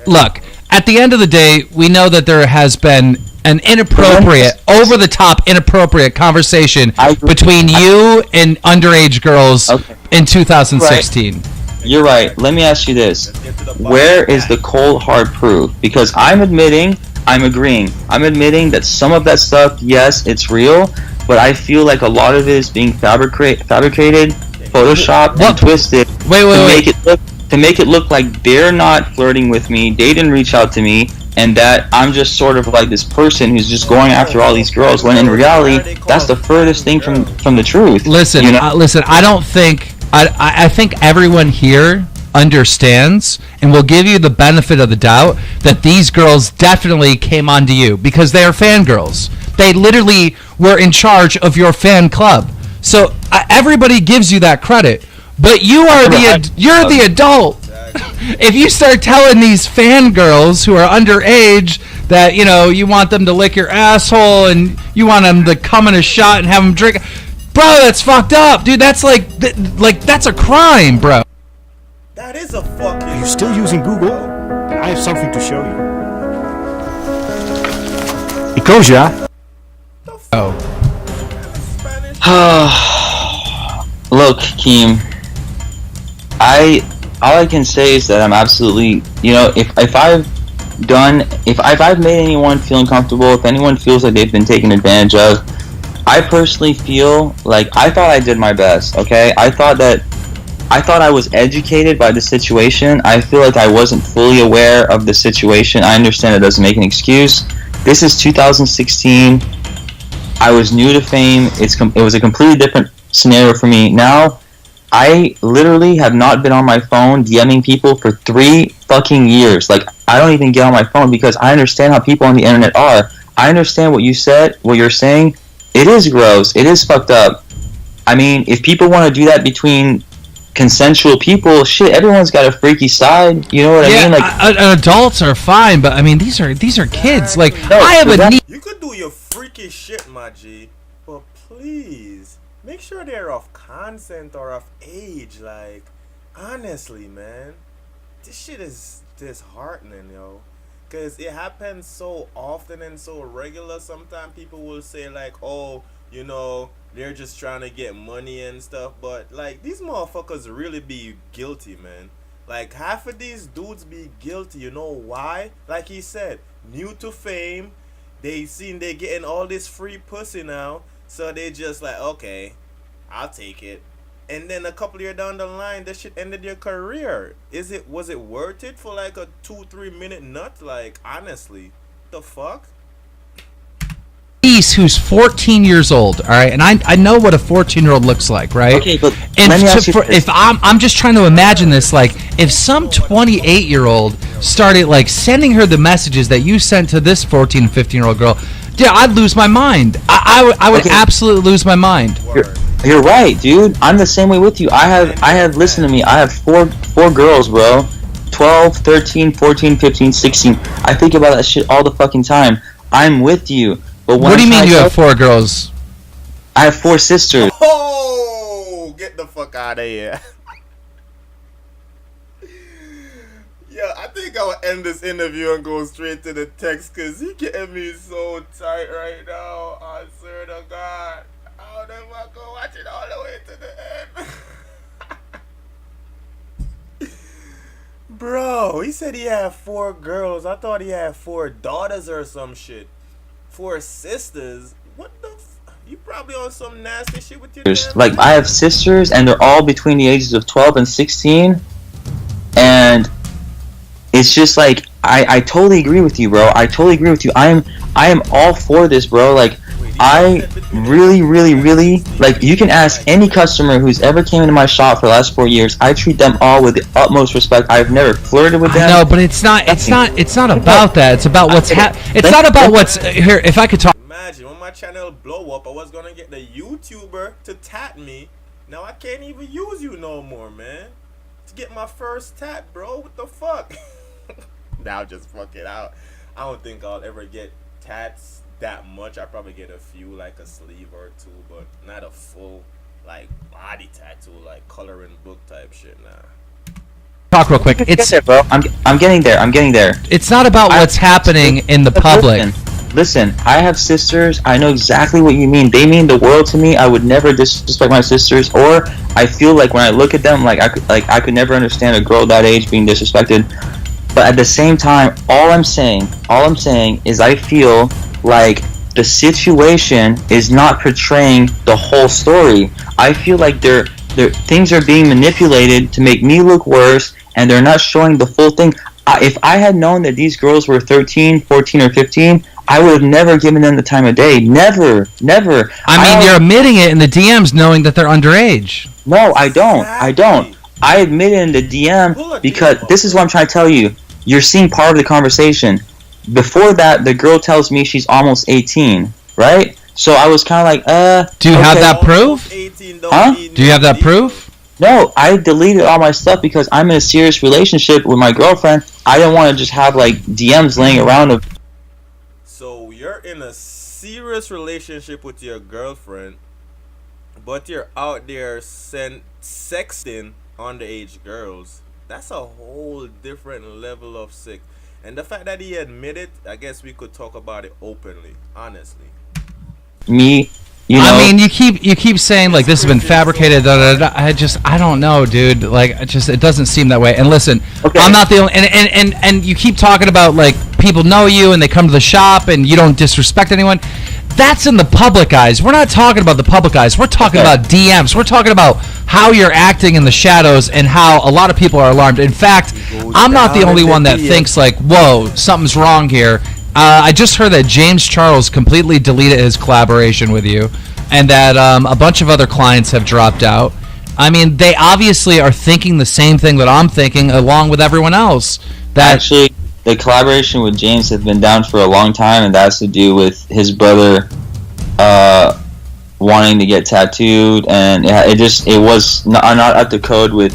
look. At the end of the day, we know that there has been an inappropriate, over-the-top inappropriate conversation between you and underage girls in 2016. Right. You're right. Let me ask you this. Where is the cold, hard proof? Because I'm agreeing that some of that stuff, yes, it's real, but I feel like a lot of it is being fabricated, photoshopped, and twisted to make it look like they're not flirting with me, they didn't reach out to me, and that I'm just sort of like this person who's just going after all these girls, when in reality, that's the furthest thing from the truth. Listen, I don't think... I think everyone here understands and will give you the benefit of the doubt that these girls definitely came onto you because they are fangirls. They literally were in charge of your fan club. So everybody gives you that credit, but you're the adult. If you start telling these fangirls who are underage that, you know, you want them to lick your asshole and you want them to come in a shot and have them drink, bro, that's fucked up, dude. That's like that's a crime, bro. That is a fucking. Are you still using Google? I have something to show you. Nicosia. Oh. Look, Keem, all I can say is that I'm absolutely, you know, if I've made anyone feel uncomfortable, if anyone feels like they've been taken advantage of, I personally feel like I thought I did my best, okay? I thought I was educated by the situation. I feel like I wasn't fully aware of the situation. I understand it doesn't make an excuse. This is 2016. I was new to fame. It was a completely different scenario for me. Now, I literally have not been on my phone DMing people for 3 fucking years. Like, I don't even get on my phone because I understand how people on the internet are. I understand what you said, what you're saying. It is gross. It is fucked up. I mean, if people want to do that between consensual people, shit, everyone's got a freaky side. You know what I mean? Like, adults are fine, but I mean, these are kids. Like, no, I have a need. You could do your freaky shit, my G, but please make sure they're of consent or of age. Like, honestly, man, this shit is disheartening, yo. Because it happens so often and so regular. Sometimes people will say, like, oh, you know, they're just trying to get money and stuff. But, like, these motherfuckers really be guilty, man. Like, half of these dudes be guilty. You know why? Like he said, new to fame. They seen they getting all this free pussy now. So they just like, okay, I'll take it. And then a couple years down the line, that shit ended your career. Was it worth it for like a 2-3 minute nut? Like, honestly, the fuck? Who's 14 years old, all right, and I know what a 14-year-old looks like, right? Okay, but and let me ask you this. if I'm just trying to imagine this, like, if some 28-year-old started like sending her the messages that you sent to this 14 and 15-year-old girl, yeah, I'd lose my mind. I would absolutely lose my mind. You're right, dude. I'm the same way with you. I have listen to me. I have four girls, bro. 12, 13, 14, 15, 16. I think about that shit all the fucking time. I'm with you. But what do you mean you have 4 girls? I have 4 sisters. Oh, get the fuck out of here. Yeah, I think I'll end this interview and go straight to the text because he getting me so tight right now. I swear to God. I'll never go watch it all the way to the end. Bro, he said he had 4 girls. I thought he had 4 daughters or some shit. 4 sisters? What the you probably on some nasty shit with your damn Like, I have sisters, and they're all between the ages of 12 and 16. And it's just like, I totally agree with you, bro. I totally agree with you. I am all for this, bro. Like, I really, really, really, like, you can ask any customer who's ever came into my shop for the last 4 years. I treat them all with the utmost respect. I've never flirted with them. No, but it's not about that. It's about what's it's not about what's here. If I could talk. Imagine when my channel blow up, I was gonna get the YouTuber to tat me. Now I can't even use you no more, man. To get my first tat, bro. What the fuck? Now just fuck it out. I don't think I'll ever get tats that much. I probably get a few, like a sleeve or 2, but not a full like body tattoo, like coloring book type shit. Nah. Talk real quick. It's bro. I'm getting there. I'm getting there. It's not about what's happening in the public. Listen, I have sisters. I know exactly what you mean. They mean the world to me. I would never disrespect my sisters, or I feel like when I look at them, like I could never understand a girl that age being disrespected. But at the same time, all I'm saying is I feel like the situation is not portraying the whole story. I feel like things are being manipulated to make me look worse, and they're not showing the full thing. If I had known that these girls were 13, 14, or 15, I would have never given them the time of day. Never. I mean, you're admitting it in the DMs knowing that they're underage. No, I don't. I admit it in the DM because this is what I'm trying to tell you. You're seeing part of the conversation. Before that, the girl tells me she's almost 18. right? So I was kind of like, Do you have okay. that proof? 18 don't Huh? need Do you have that no proof? No, I deleted all my stuff because I'm in a serious relationship with my girlfriend. I didn't want to just have like DMs laying around of. So you're in a serious relationship with your girlfriend, but you're out there sexting underage girls. That's a whole different level of sick. And the fact that he admitted, I guess we could talk about it openly, honestly. Me, you know. I mean, you keep saying like this has been fabricated. I don't know, dude. Like, it doesn't seem that way. And listen, Okay. I'm not the only. And you keep talking about like people know you and they come to the shop and you don't disrespect anyone. That's in the public eyes. We're not talking about the public eyes. We're talking Okay. about DMs. We're talking about how you're acting in the shadows and how a lot of people are alarmed. In fact, I'm not the only one that thinks like, whoa, something's wrong here. I just heard that James Charles completely deleted his collaboration with you, and that a bunch of other clients have dropped out. I mean, they obviously are thinking the same thing that I'm thinking, along with everyone else. That Actually, the collaboration with James has been down for a long time, and that has to do with his brother wanting to get tattooed, and it was not up to code with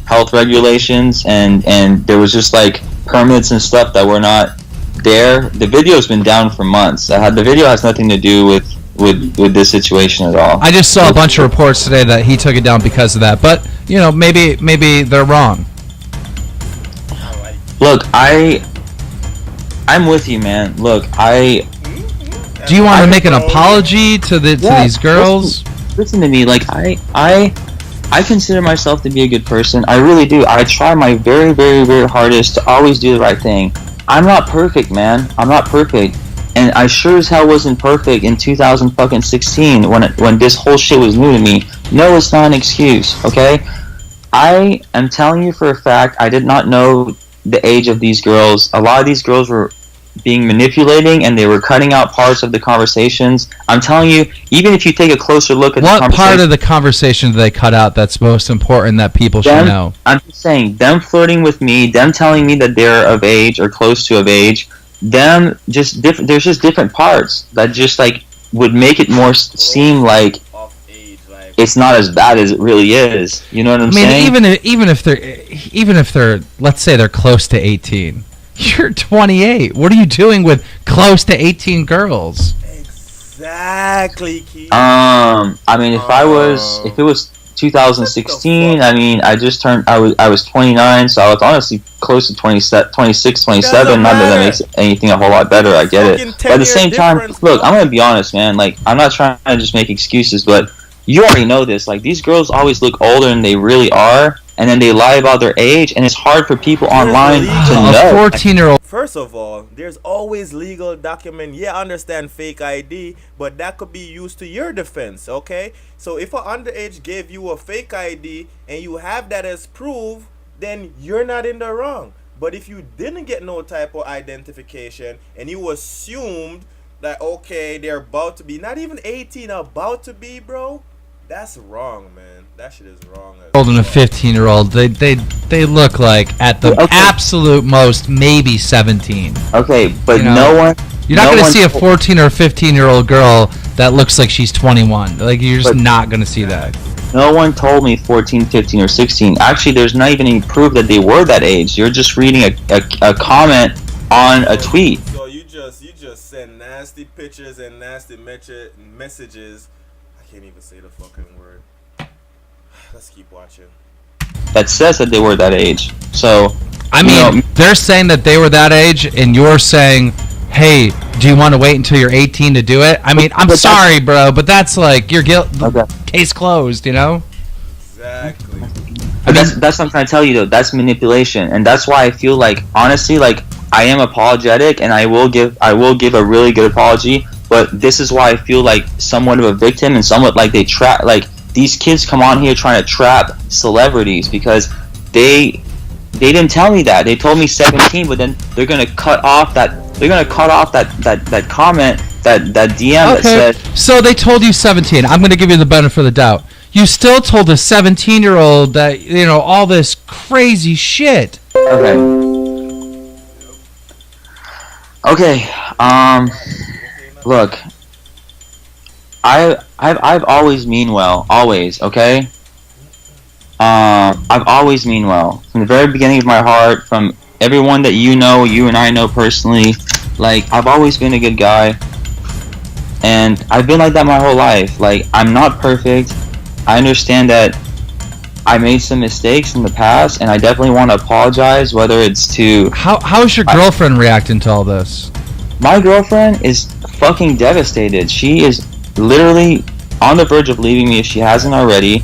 health regulations, and there was just like permits and stuff that were not there. The video's been down for months. The video has nothing to do with this situation at all. I just saw a bunch of reports today that he took it down because of that. But you know, maybe they're wrong. Look, I'm with you, man. Look, Do you want to make an apology to these girls? Listen to me. Like, I consider myself to be a good person. I really do. I try my very, very, very hardest to always do the right thing. I'm not perfect, man. I'm not perfect. And I sure as hell wasn't perfect in 2016 when this whole shit was new to me. No, it's not an excuse, okay? I am telling you for a fact, I did not know the age of these girls. A lot of these girls were being manipulating, and they were cutting out parts of the conversations. I'm telling you, even if you take a closer look at the conversation, what part of the conversation do they cut out that's most important that people should know? I'm just saying, them flirting with me, them telling me that they're of age or close to of age, them just there's just different parts that just like would make it more seem like it's not as bad as it really is. You know what I'm saying? I mean, even if they're let's say they're close to 18. You're 28. What are you doing with close to 18 girls? Exactly, Keith. I mean, if it was 2016, I mean, I just turned, I was 29, so I was honestly close to 26, 27. Not that makes anything a whole lot better, I get it. But at the same time, look, I'm gonna be honest, man. Like, I'm not trying to just make excuses, but you already know this. Like, these girls always look older than they really are, and then they lie about their age, and it's hard for people online to know. A 14-year-old. First of all, there's always legal document. Yeah, I understand fake ID, but that could be used to your defense, okay? So if an underage gave you a fake ID and you have that as proof, then you're not in the wrong. But if you didn't get no type of identification and you assumed that, okay, they're about to be, not even 18, about to be, bro, that's wrong, man. That shit is wrong. Older than a 15-year-old, they look like at the absolute most maybe 17. Okay, but You know, no one. You're not no going to one see a told- 14 or 15-year-old girl that looks like she's 21. Like, you're just But- not going to see that. No one told me 14, 15, or 16. Actually, there's not even any proof that they were that age. You're just reading a comment on a tweet. So you just send nasty pictures and nasty messages. I can't even say the fucking word. Let's keep watching. That says that they were that age. So, I you mean, know, they're saying that they were that age, and you're saying, hey, do you want to wait until you're 18 to do it? I mean, I'm But that's- sorry, bro, but that's like, your guilt, Okay. case closed, you know? Exactly. But that's what I'm trying to tell you, though. That's manipulation, and that's why I feel like, honestly, like, I am apologetic, and I will give a really good apology. But this is why I feel like somewhat of a victim, and somewhat like they trap, like these kids come on here trying to trap celebrities because they didn't tell me that. They told me 17, but then they're gonna cut off that comment, that DM that Okay, said. so they told you 17. I'm going to give you the benefit of the doubt. You still told a 17-year-old that, you know, all this crazy shit. Okay. Look, I've always mean well, always, okay? I've always mean well. From the very beginning of my heart, from everyone that you and I know personally, like, I've always been a good guy. And I've been like that my whole life. Like, I'm not perfect. I understand that I made some mistakes in the past, and I definitely want to apologize, whether it's to... How's your girlfriend reacting to all this? My girlfriend is fucking devastated. She is literally on the verge of leaving me if she hasn't already.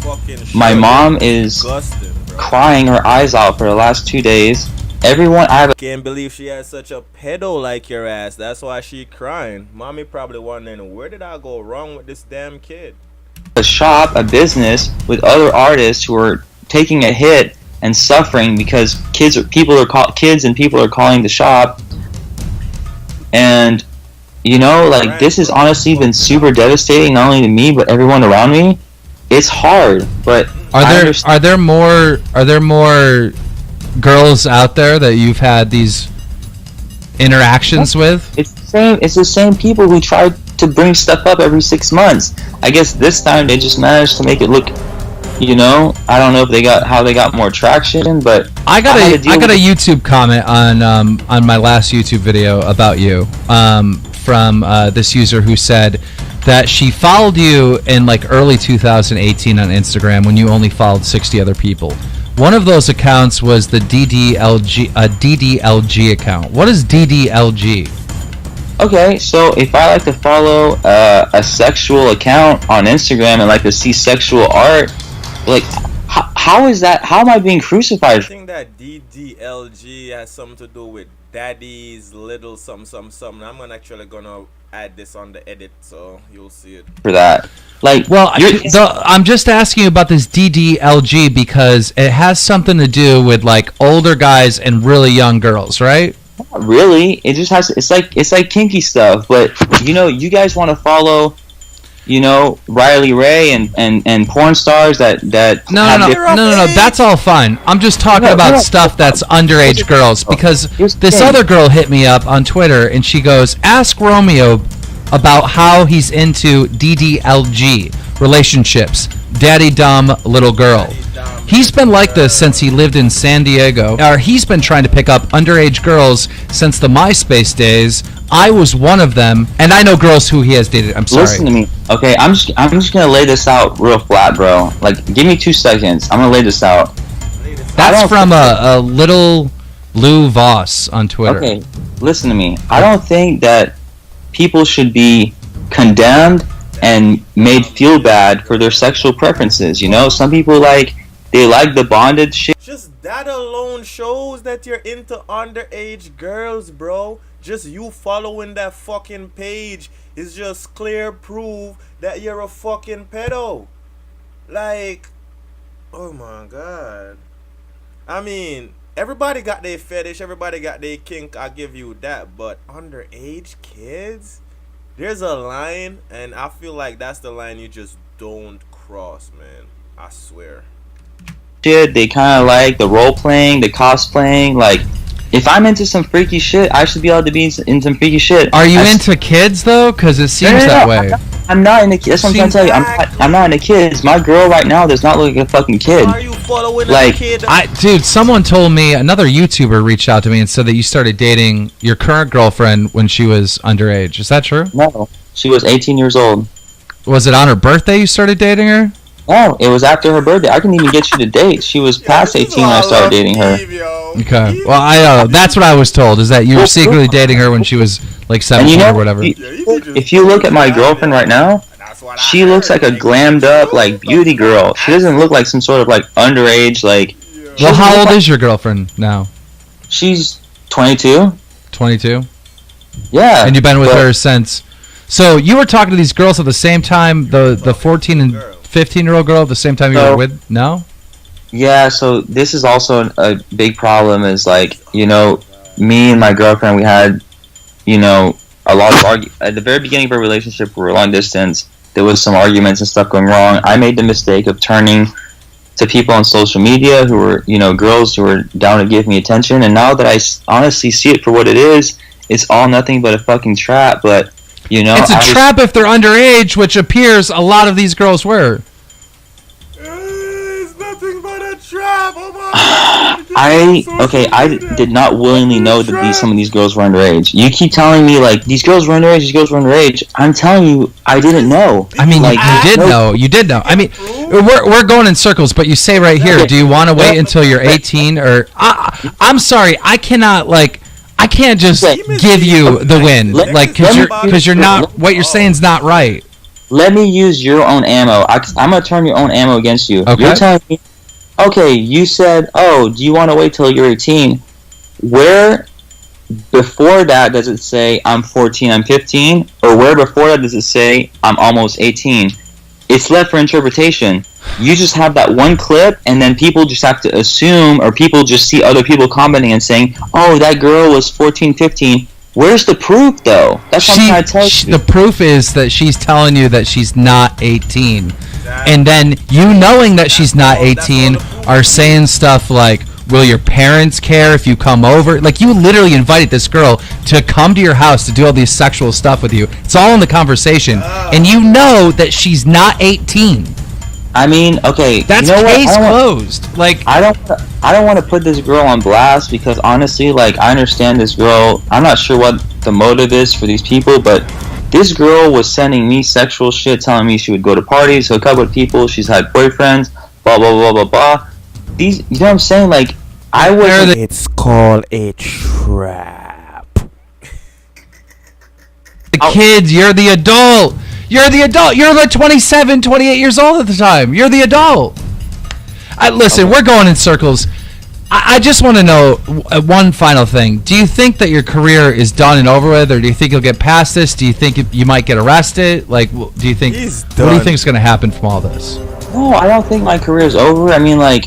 My mom is crying her eyes out for the last 2 days. Everyone, can't believe she has such a pedo like your ass. That's why she crying. Mommy probably wondering, where did I go wrong with this damn kid? a shop, a business with other artists who are taking a hit and suffering because kids and people are calling the shop. And you know, like, this has honestly been super devastating, not only to me but everyone around me. It's hard, but are there more girls out there that you've had these interactions with? It's the same people who try to bring stuff up every 6 months. I guess this time they just managed to make it look, you know, I don't know if how they got more traction, but I got a YouTube comment on my last YouTube video about you from this user who said that she followed you in like early 2018 on Instagram when you only followed 60 other people. One of those accounts was the DDLG account. What is DDLG? Okay, so if I like to follow a sexual account on Instagram and like to see sexual art, like, how is that? How am I being crucified? I think that DDLG has something to do with daddy's little something. I'm actually gonna add this on the edit so you'll see it. For that. Like, well, I'm just asking about this DDLG because it has something to do with like older guys and really young girls, right? Not really. It just has. It's like kinky stuff. But you know, you guys want to follow, you know, Riley Ray and porn stars that No. That's all fine. I'm just talking about stuff that's underage girls because this other girl hit me up on Twitter and she goes, "Ask Romeo about how he's into DDLG relationships, daddy dumb little girl. He's been like this since he lived in San Diego. Or he's been trying to pick up underage girls since the MySpace days. I was one of them, and I know girls who he has dated." I'm sorry. Listen to me, okay? I'm just gonna lay this out real flat, bro. Like, give me 2 seconds. I'm gonna lay this out. That's from a little Lou Voss on Twitter. Okay, listen to me. I don't think that people should be condemned and made feel bad for their sexual preferences. You know, some people they like the bondage shit. Just that alone shows that you're into underage girls, bro. Just you following that fucking page is just clear proof that you're a fucking pedo. Like, oh my god. I mean, everybody got their fetish, everybody got their kink, I give you that. But underage kids? There's a line, and I feel like that's the line you just don't cross, man. I swear. Shit, they kind of like the role playing, the cosplaying. Like, if I'm into some freaky shit, I should be able to be in some freaky shit. Are you into kids though? Because it seems that way. I'm not into kids. That's what I'm trying to tell you. I'm not into kids. My girl right now does not look like a fucking kid. Why are you following like, a kid? Dude, someone told me, another YouTuber reached out to me and said that you started dating your current girlfriend when she was underage. Is that true? No, she was 18 years old. Was it on her birthday you started dating her? No, it was after her birthday. I couldn't even get you to date. She was past 18 when I started dating her. Okay. Well, that's what I was told, is that you were secretly dating her when she was like 17 or whatever. If you look at my girlfriend right now, she looks like a glammed up, like, beauty girl. She doesn't look like some sort of, like, underage, like... Well, how old is your girlfriend now? She's 22. 22? Yeah. And you've been with her since... So you were talking to these girls at the same time, the 14 and 15-year-old girl at the same time you were with? No? Yeah, so this is also a big problem is, like, you know, me and my girlfriend, we had, you know, a lot of at the very beginning of our relationship, we were long distance. There was some arguments and stuff going wrong. I made the mistake of turning to people on social media who were, you know, girls who were down to give me attention. And now that I honestly see it for what it is, it's all nothing but a fucking trap. But You know, It's a trap if they're underage, which appears a lot of these girls were. It's nothing but a trap. Oh my I did not willingly know that some of these girls were underage. You keep telling me like these girls were underage. I'm telling you, I didn't know. I mean, like, you did know. I mean, we're going in circles, but you say right here, do you want to wait until you're 18 or? I'm sorry, I can't just give you the win, like because you're not what you're saying is not right. Let me use your own ammo. I'm gonna turn your own ammo against you. Okay. You're telling me, okay, you said, oh, do you want to wait till you're 18? Where before that does it say I'm 14, I'm 15? Or where before that does it say I'm almost 18? It's left for interpretation. You just have that one clip, and then people just have to assume, or people just see other people commenting and saying, oh, that girl was 14, 15. Where's the proof, though? That's what I'm trying to tell you. The proof is that she's telling you that she's not 18. And then you knowing that she's not 18 are saying stuff like, will your parents care if you come over? Like, you literally invited this girl to come to your house to do all these sexual stuff with you. It's all in the conversation. And you know that she's not 18. I mean, okay, that's you know case closed. Like, I don't want to put this girl on blast because honestly, like, I understand this girl. I'm not sure what the motive is for these people, but this girl was sending me sexual shit, telling me she would go to parties, hook up with people, she's had boyfriends, blah blah blah blah blah. These, you know what I'm saying? Like, I was. It's called a trap. The kids, you're the adult. You're the adult. You're like 27, 28 years old at the time. You're the adult. Listen, we're going in circles. I just want to know one final thing. Do you think that your career is done and over with, or do you think you'll get past this? Do you think you might get arrested? Like, do you think? What do you think is going to happen from all this? No, I don't think my career is over. I mean, like,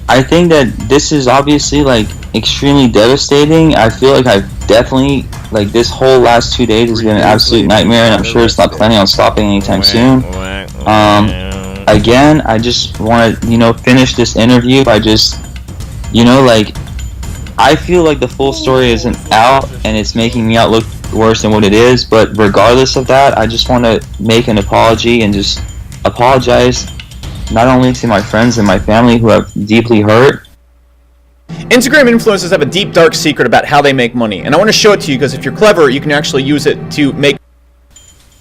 I think that this is obviously like extremely devastating. I feel like I've definitely, like, this whole last 2 days has been an absolute nightmare, and I'm sure it's not planning on stopping anytime soon. Again, I just want to, finish this interview by just, like, I feel like the full story isn't out, and it's making me out look worse than what it is, but regardless of that, I just want to make an apology and just apologize not only to my friends and my family who have deeply hurt. Instagram influencers have a deep, dark secret about how they make money, and I want to show it to you because if you're clever, you can actually use it to make.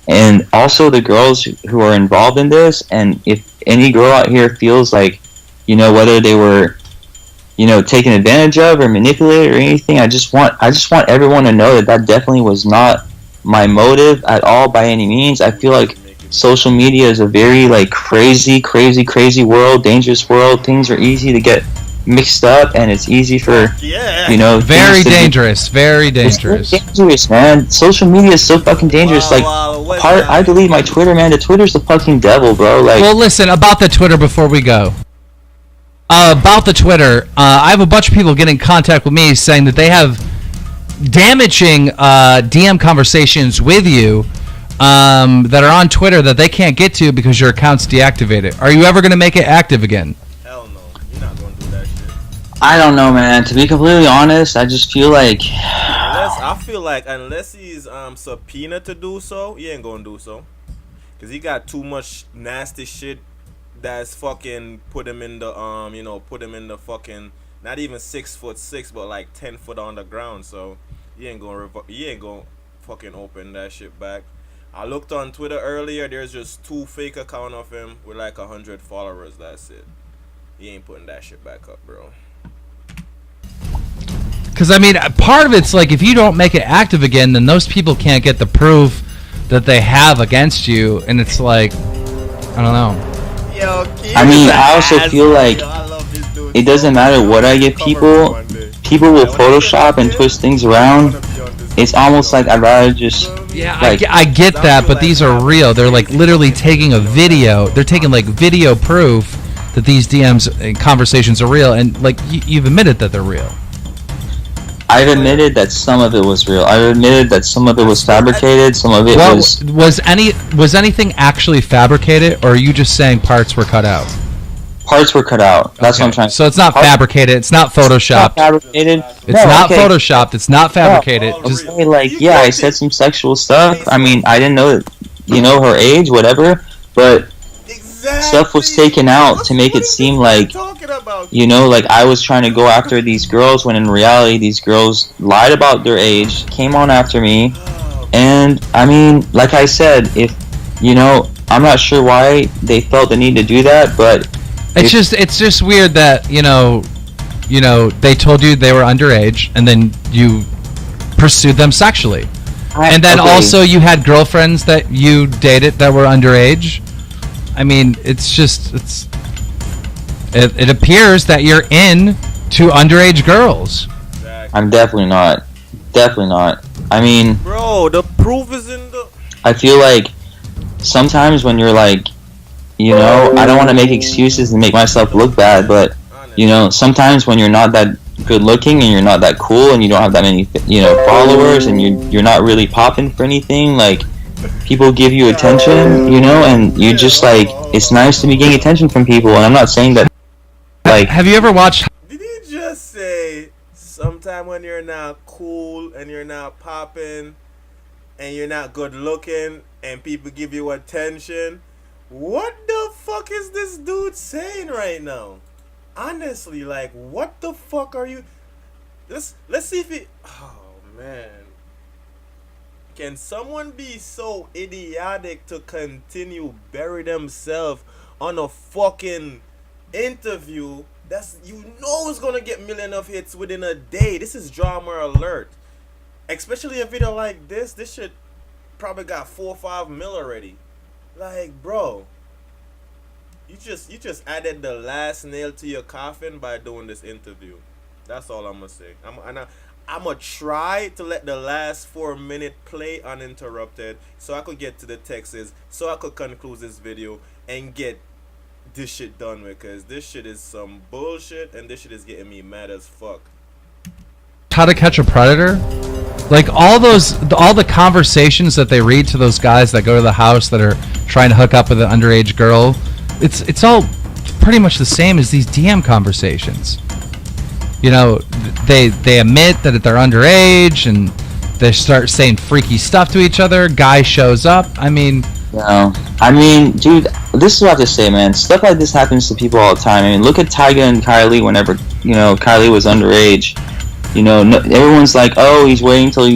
And also the girls who are involved in this, and if any girl out here feels like, whether they were, taken advantage of or manipulated or anything, I just want everyone to know that definitely was not my motive at all by any means. I feel like social media is a very, like, crazy world, dangerous world. Things are easy to get mixed up, and it's easy for very dangerous, It's dangerous, man. Social media is so fucking dangerous. I delete my Twitter, man. The Twitter's the fucking devil, bro. Like, well, listen about the Twitter before we go. About the Twitter, I have a bunch of people getting in contact with me saying that they have damaging DM conversations with you that are on Twitter that they can't get to because your account's deactivated. Are you ever going to make it active again? I don't know, man. To be completely honest, I just feel like unless he's subpoenaed to do so, he ain't gonna do so, cause he got too much nasty shit that's fucking put him in the fucking not even 6'6", but like 10 foot on the ground. So he ain't gonna fucking open that shit back. I looked on Twitter earlier. There's just 2 fake accounts of him with like 100 followers. That's it. He ain't putting that shit back up, bro. Because, I mean, part of it's like if you don't make it active again, then those people can't get the proof that they have against you. And it's like, I don't know. I mean, I also feel like it doesn't matter what I give people. People will Photoshop and twist things around. It's almost like I'd rather just... Yeah, like, I get that, but these are real. They're, like, literally taking a video. They're taking, like, video proof that these DMs and conversations are real. And, like, you've admitted that they're real. I've admitted that some of it was real. I've admitted that some of it was fabricated. Some of it was anything actually fabricated, or are you just saying parts were cut out? Parts were cut out. That's what I'm trying to say. So it's not fabricated. It's not photoshopped. Fabricated. It's not photoshopped. It's not fabricated. Just like, yeah, I said some sexual stuff. I mean, I didn't know that, her age, whatever, but stuff was taken out to make it seem like, like I was trying to go after these girls, when in reality these girls lied about their age, came on after me, and I mean, like I said, if I'm not sure why they felt the need to do that, but it's just weird that they told you they were underage, and then you pursued them sexually, and then also you had girlfriends that you dated that were underage. I mean, it appears that you're into underage girls. I'm definitely not. I mean, bro, the proof is in the. I feel like sometimes when you're like, I don't want to make excuses and make myself look bad, but sometimes when you're not that good looking and you're not that cool and you don't have that many followers and you're not really popping for anything, like, people give you attention, and you just like, it's nice to be getting attention from people, and I'm not saying that, like. Have you ever watched? Did he just say sometime when you're not cool and you're not popping and you're not good looking and people give you attention? What the fuck is this dude saying right now? Honestly, like, what the fuck are you? Let's see if he. Oh man. Can someone be so idiotic to continue bury themselves on a fucking interview that's it's gonna get million of hits within a day? This is drama alert. Especially a video like this. This shit probably got 4 or 5 mil already. Like, bro, you just added the last nail to your coffin by doing this interview. That's all I'm gonna say. I'm going to try to let the last 4 minutes play uninterrupted so I could get to the texts, so I could conclude this video and get this shit done with, because this shit is some bullshit and this shit is getting me mad as fuck. How to Catch a Predator? Like, all the conversations that they read to those guys that go to the house that are trying to hook up with an underage girl, it's all pretty much the same as these DM conversations. They admit that they're underage, and they start saying freaky stuff to each other. Guy shows up. I mean, dude, this is what I have to say, man. Stuff like this happens to people all the time. I mean, look at Tyga and Kylie. Whenever Kylie was underage, everyone's like, oh, he's waiting till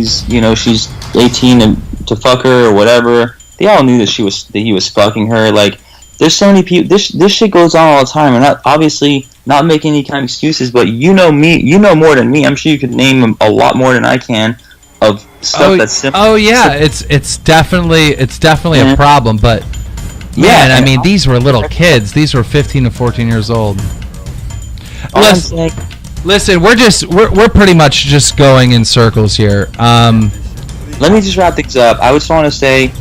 she's 18 to fuck her or whatever. They all knew that he was fucking her. Like, there's so many people. This shit goes on all the time, and obviously not making any kind of excuses, but me, more than me. I'm sure you could name a lot more than I can of stuff that's simple. Oh yeah, it's definitely a problem, but man, I mean, these were little kids. These were 15 to 14 years old. Listen, we're pretty much just going in circles here. Let me just wrap things up. I just want to say,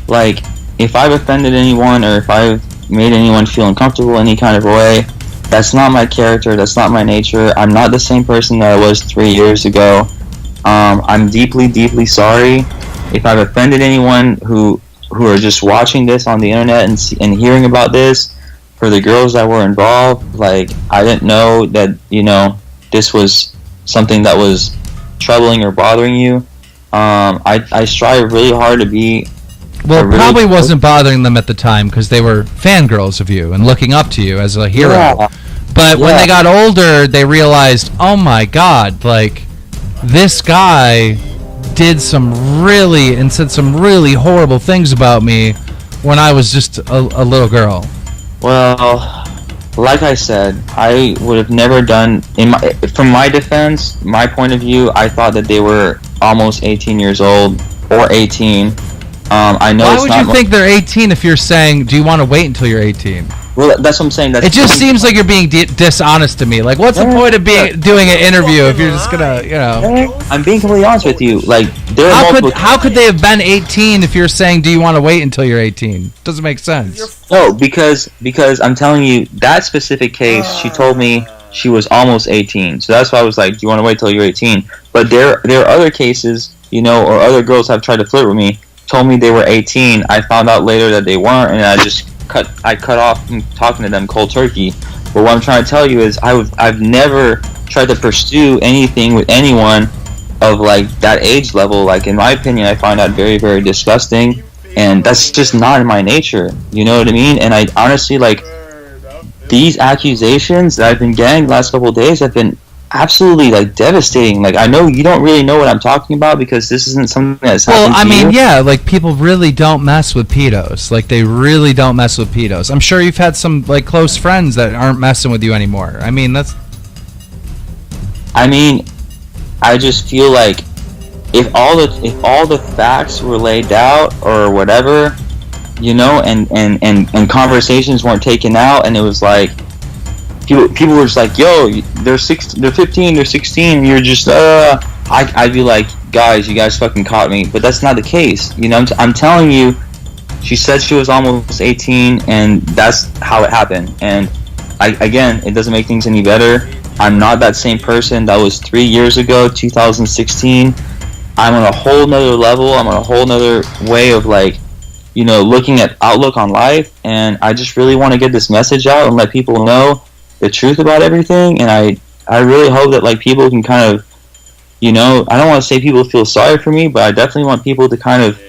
like, if I've offended anyone or if I've made anyone feel uncomfortable in any kind of way, that's not my character. That's not my nature. I'm not the same person that I was 3 years ago. I'm deeply, deeply sorry if I've offended anyone who are just watching this on the internet and hearing about this. For the girls that were involved, like, I didn't know that, this was something that was troubling or bothering you. I strive really hard to be. Well, it probably wasn't bothering them at the time because they were fangirls of you and looking up to you as a hero. Yeah. But when they got older, they realized, oh my God, like, this guy said some really horrible things about me when I was just a little girl. Well, like I said, I would have never done, from my defense, my point of view, I thought that they were almost 18 years old or 18. I know. Why would you think they're 18 if you're saying, do you want to wait until you're 18? Well, that's what I'm saying. It just seems like you're being dishonest to me. Like, what's the point of doing an interview if you're just gonna, I'm being completely honest with you. Like, how could they have been 18 if you're saying, do you want to wait until you're 18? Doesn't make sense. No, because I'm telling you, that specific case, she told me she was almost 18. So that's why I was like, do you want to wait till you're 18? But there are other cases, or other girls have tried to flirt with me, told me they were 18. I found out later that they weren't, and I just cut off from talking to them cold turkey. But what I'm trying to tell you is I've never tried to pursue anything with anyone of like that age level. Like in my opinion, I find that very, very disgusting, and that's just not in my nature. You know what I mean? And I honestly like these accusations that I've been getting the last couple of days have been absolutely like devastating. Like I know you don't really know what I'm talking about because this isn't something that's happened Well, I to mean, you. yeah, like people really don't mess with pedos. Like they really don't mess with pedos. I'm sure you've had some like close friends that aren't messing with you anymore. I mean, I just feel like if all the facts were laid out or whatever, you know, and conversations weren't taken out, and it was like people were just like, yo, they're 15, they're 16, and you're just I'd be like, guys, you guys fucking caught me. But that's not the case, you know. I'm telling you, she said she was almost 18, and that's how it happened. And again, it doesn't make things any better. I'm not that same person that was 3 years ago, 2016. I'm on a whole nother level. I'm on a whole nother way of like, you know, looking at outlook on life. And I just really want to get this message out and let people know the truth about everything. And I really hope that like people can kind of, you know, I don't want to say people feel sorry for me, but I definitely want people to kind of,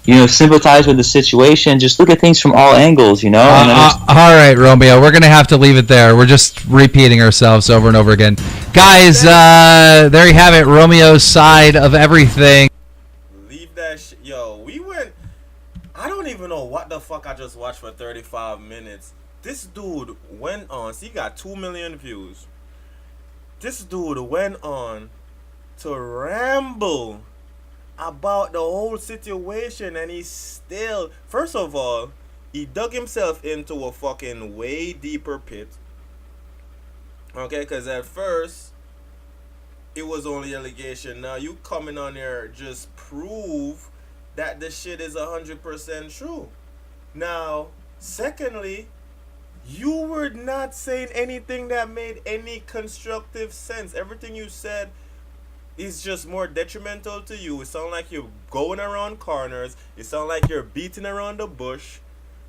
you know, sympathize with the situation. Just look at things from all angles, you know. all right, Romeo, we're gonna have to leave it there. We're just repeating ourselves over and over again, guys. There you have it, Romeo's side of everything. Leave that shit. Yo, we went. I don't even know what the fuck I just watched for 35 minutes. This dude went on. See, he got 2 million views. This dude went on to ramble about the whole situation, and he still, first of all, he dug himself into a fucking way deeper pit. Okay, because at first it was only allegation. Now you coming on here just prove that the shit is 100% true. Now, secondly, you were not saying anything that made any constructive sense. Everything you said is just more detrimental to you. It sounds like you're going around corners. It sounds like you're beating around the bush.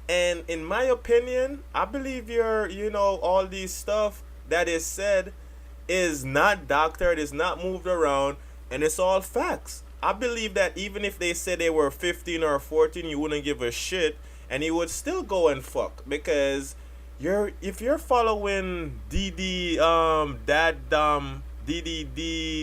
And in my opinion, I believe you know, all these stuff that is said is not doctored, is not moved around, and it's all facts. I believe that even if they said they were 15 or 14, you wouldn't give a shit, and you would still go and fuck, because if you're following DDD,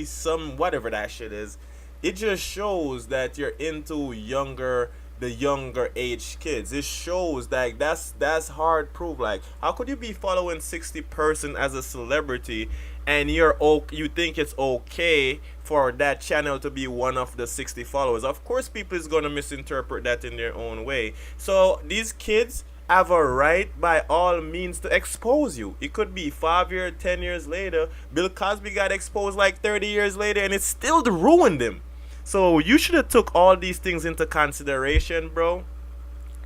some whatever that shit is, it just shows that you're into the younger age kids. It shows that that's hard proof. Like, how could you be following 60 person as a celebrity and you think it's okay for that channel to be one of the 60 followers? Of course people is going to misinterpret that in their own way. So these kids have a right by all means to expose you. It could be 5 years, 10 years later. Bill Cosby got exposed like 30 years later, and it still ruined him. So you should have took all these things into consideration, bro.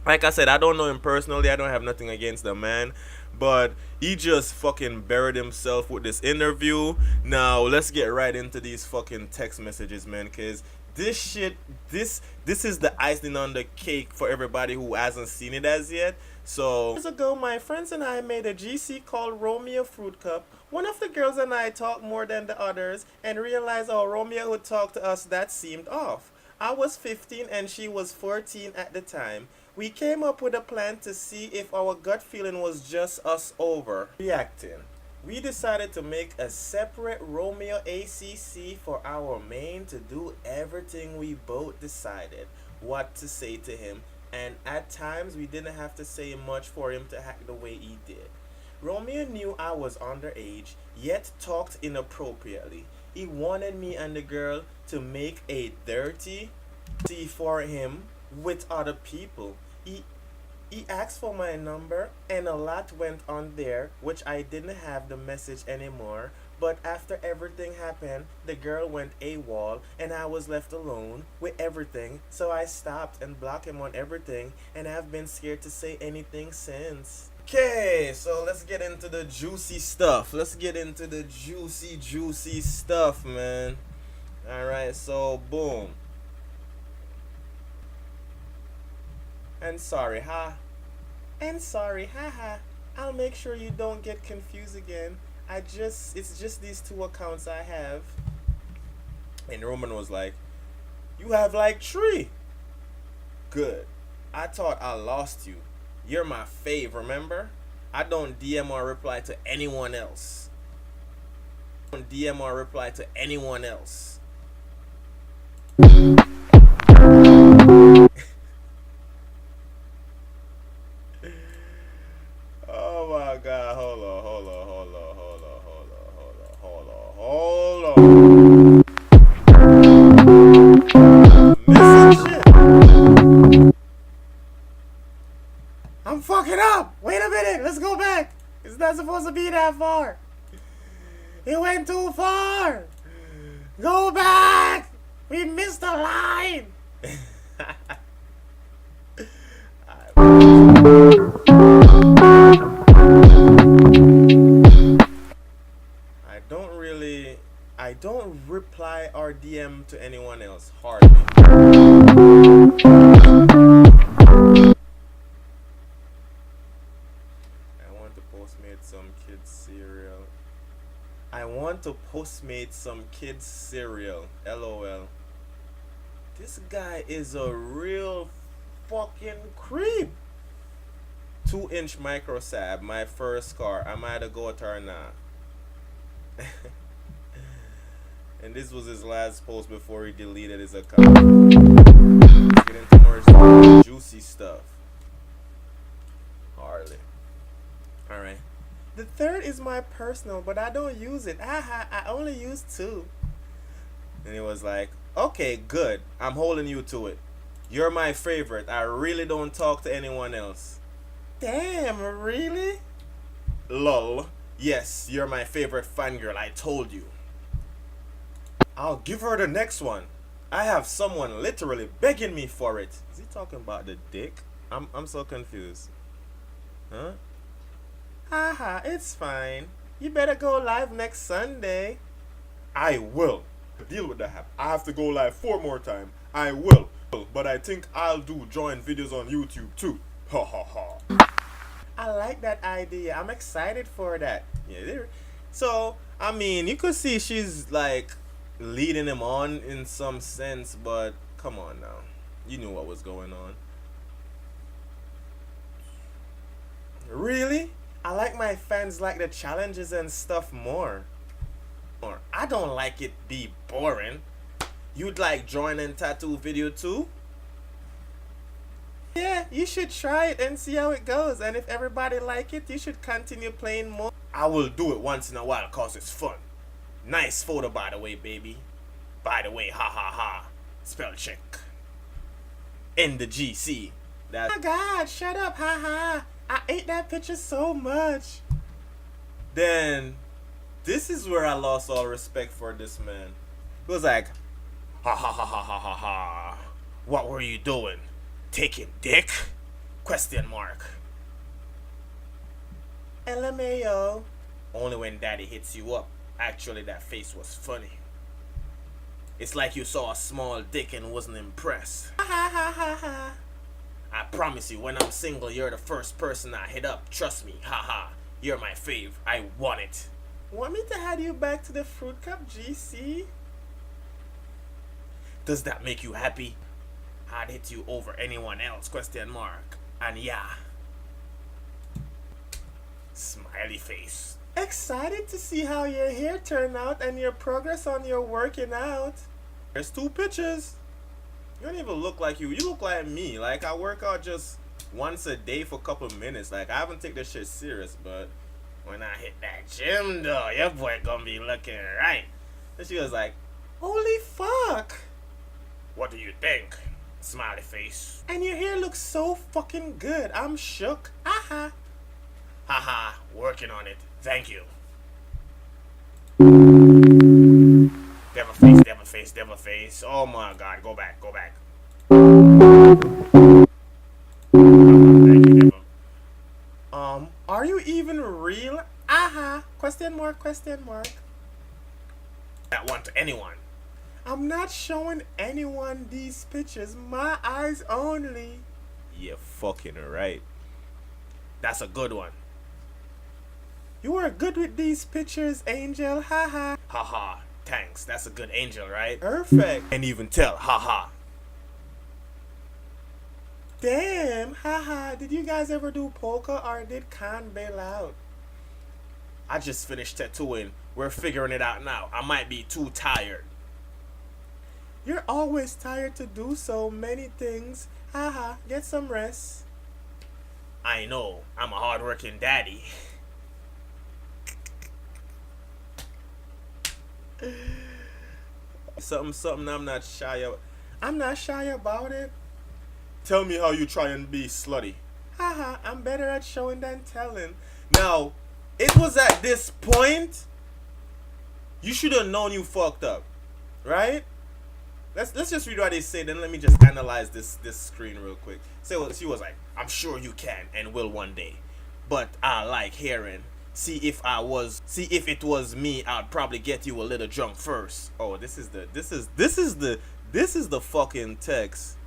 Like I said, I don't know him personally. I don't have nothing against the man, but he just fucking buried himself with this interview. Now let's get right into these fucking text messages, man, because this shit, this is the icing on the cake for everybody who hasn't seen it as yet. So, years ago, my friends and I made a GC called Romeo Fruit Cup. One of the girls and I talked more than the others and realized how Romeo would talk to us that seemed off. I was 15 and she was 14 at the time. We came up with a plan to see if our gut feeling was just us overreacting. We decided to make a separate Romeo ACC for our main to do everything we both decided what to say to him, and at times we didn't have to say much for him to act the way he did. Romeo knew I was underage, yet talked inappropriately. He wanted me and the girl to make a dirty for him with other people. He asked for my number, and a lot went on there, which I didn't have the message anymore. But after everything happened, the girl went AWOL, and I was left alone with everything. So I stopped and blocked him on everything, and I've been scared to say anything since. Okay, so let's get into the juicy stuff. Let's get into the juicy stuff, man. Alright, so boom. And sorry, And sorry, haha. I'll make sure you don't get confused again. It's just these two accounts I have. And Roman was like, you have like 3. Good. I thought I lost you. You're my fave, remember? I don't DM or reply to anyone else. I don't DM or reply to anyone else. Oh my god, hold on. Missing shit. I'm fucking up. Wait a minute, let's go back. It's not supposed to be that far. It went too far. Go back. We missed the line. I don't reply or DM to anyone else, hardly. I want to Postmate some kids cereal. LOL. This guy is a real fucking creep. 2-inch micro sab, my first car. Am I to go to or not? And this was his last post before he deleted his account. Let's get into more juicy stuff. Hardly. Alright. The third is my personal, but I don't use it. I only use 2. And he was like, okay, good. I'm holding you to it. You're my favorite. I really don't talk to anyone else. Damn, really? Lol. Yes, you're my favorite fangirl. I told you. I'll give her the next one. I have someone literally begging me for it. Is he talking about the dick? I'm so confused. Huh? Haha, it's fine. You better go live next Sunday. I will. Deal with that. I have to go live 4 more times. I will. But I think I'll do join videos on YouTube too. Ha ha ha. I like that idea. I'm excited for that. Yeah. So, I mean, you could see she's like leading him on in some sense, but come on now. You knew what was going on. Really? I like my fans like the challenges and stuff more. Or I don't like it be boring. You'd like join and tattoo video too? Yeah, you should try it and see how it goes. And if everybody like it, you should continue playing more. I will do it once in a while cause it's fun. Nice photo by the way, baby. By the way, ha ha ha. Spell check. In the GC. That. Oh my god, shut up, ha ha. I ate that picture so much. Then, this is where I lost all respect for this man. It was like, ha ha ha ha ha ha ha. What were you doing? Taking dick? Question mark. LMAO. Only when daddy hits you up. Actually, that face was funny. It's like you saw a small dick and wasn't impressed. Ha ha ha ha ha. I promise you, when I'm single, you're the first person I hit up. Trust me, haha. You're my fave. I want it. Want me to add you back to the Fruit Cup GC? Does that make you happy? I'd hit you over anyone else, question mark. And yeah. Smiley face. Excited to see how your hair turned out and your progress on your working out. There's 2 pictures. You don't even look like you. You look like me. Like, I work out just once a day for a couple of minutes. Like, I haven't taken this shit serious, but when I hit that gym, though, your boy gonna be looking right. And she was like, holy fuck. What do you think? Smiley face. And your hair looks so fucking good. I'm shook. Haha. Haha. Working on it. Thank you. Devil face, devil face, devil face. Oh my god, go back, go back. Thank you, devil. Are you even real? Aha, question mark, question mark. That one to anyone. I'm not showing anyone these pictures, my eyes only. Yeah, fucking right. That's a good one. You were good with these pictures, Angel. Haha. Haha. Thanks. That's a good Angel, right? Perfect. And even tell. Haha. Damn. Haha. Did you guys ever do polka or did Khan bail out? I just finished tattooing. We're figuring it out now. I might be too tired. You're always tired to do so many things. Haha. Get some rest. I know. I'm a hard-working daddy. Something I'm not shy of. I'm not shy about it. Tell me how you try and be slutty. Haha, I'm better at showing than telling. Now, it was at this point you should have known you fucked up, right? Let's just read what they say, then let me just analyze this screen real quick. So she was like, I'm sure you can and will one day. But I like hearing. See if it was me, I'd probably get you a little drunk first. Oh, this is the fucking text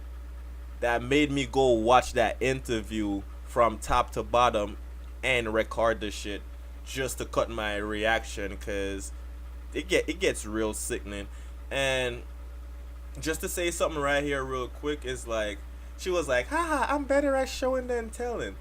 that made me go watch that interview from top to bottom and record the shit just to cut my reaction, cause it gets real sickening. And just to say something right here real quick is like, she was like, haha, I'm better at showing than telling.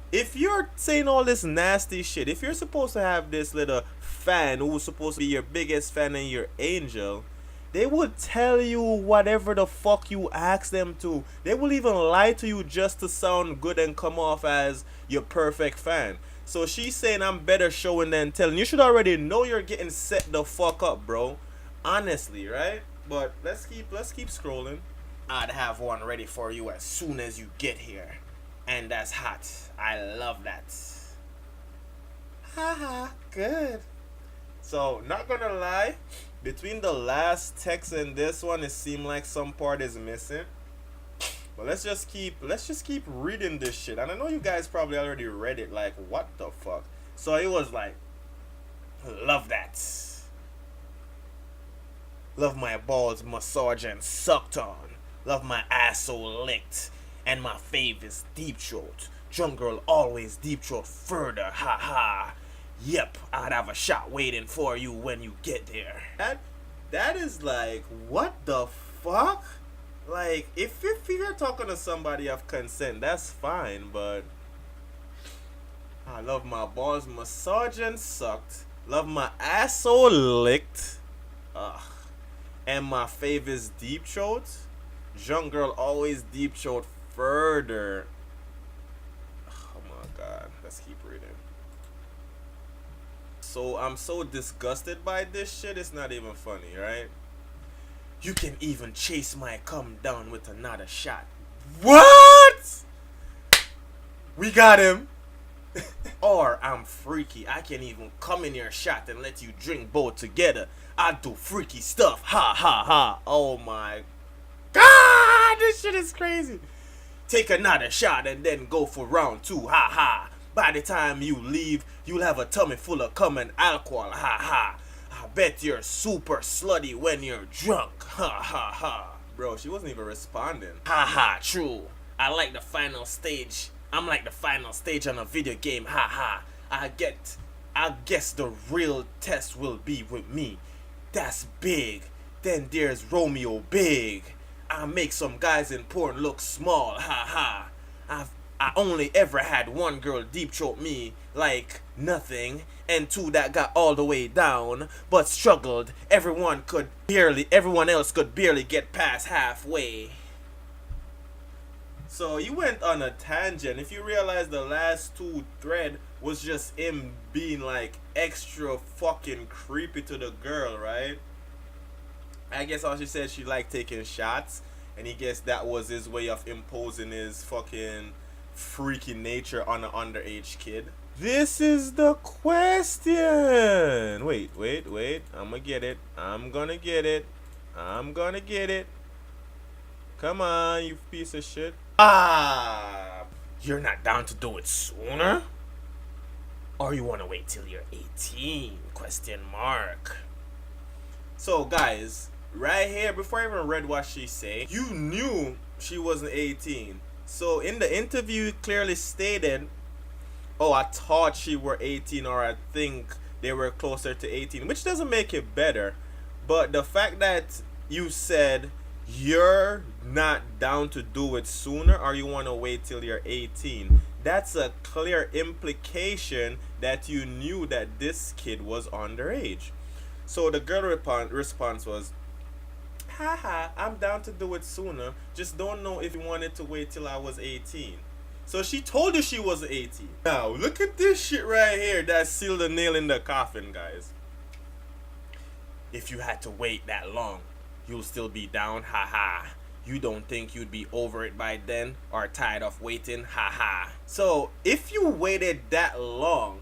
If you're saying all this nasty shit, if you're supposed to have this little fan who's supposed to be your biggest fan and your angel, they will tell you whatever the fuck you ask them to. They will even lie to you just to sound good and come off as your perfect fan. So she's saying I'm better showing than telling. You should already know you're getting set the fuck up, bro. Honestly, right? But let's keep scrolling. I'd have one ready for you as soon as you get here. And that's hot. I love that. Haha, good. So, not gonna lie, between the last text and this one, it seemed like some part is missing. But let's just keep reading this shit. And I know you guys probably already read it, like, what the fuck? So it was like, love that. Love my balls massaged and sucked on. Love my asshole licked. And my fave is deep throat. Drunk girl always deep throat further. Ha ha. Yep, I'd have a shot waiting for you when you get there. That is like, what the fuck? Like, if you're talking to somebody of consent, that's fine, but I love my balls massaged and sucked. Love my asshole licked. Ugh. And my fave is deep throat. Drunk girl always deep throat further. Oh my god, let's keep reading. So I'm so disgusted by this shit, it's not even funny, right? You can even chase my cum down with another shot. What? We got him. Or I'm freaky, I can even come in your shot and let you drink both together. I do freaky stuff. Ha ha ha. Oh my god, this shit is crazy. Take another shot and then go for round 2. Ha ha. By the time you leave, you'll have a tummy full of cum and alcohol. Ha ha. I bet you're super slutty when you're drunk. Ha ha ha. Bro, she wasn't even responding. Ha ha, true. I like the final stage. I'm like the final stage on a video game. Ha ha. I guess the real test will be with me. That's big. Then there's Romeo big. I make some guys in porn look small. Ha ha. I only ever had one girl deep throat me like nothing, and 2 that got all the way down but struggled. Everyone else could barely get past halfway. So you went on a tangent. If you realize the last 2 thread was just him being like extra fucking creepy to the girl, right? I guess all she said, she liked taking shots, and he guessed that was his way of imposing his fucking freaky nature on an underage kid. This is the question. Wait. I'm gonna get it. Come on, you piece of shit. You're not down to do it sooner? Or you wanna wait till you're 18? Question mark. So guys, right here, before I even read what she said, you knew she wasn't 18. So in the interview, it clearly stated oh, I thought she were 18, or I think they were closer to 18, which doesn't make it better. But the fact that you said you're not down to do it sooner, or you want to wait till you're 18, that's a clear implication that you knew that this kid was underage. So the girl response was, haha, I'm down to do it sooner, just don't know if you wanted to wait till I was 18. So she told you she was 18. Now look at this shit right here that sealed the nail in the coffin, guys. If you had to wait that long, you'll still be down, haha. You don't think you'd be over it by then, or tired of waiting, haha. So if you waited that long,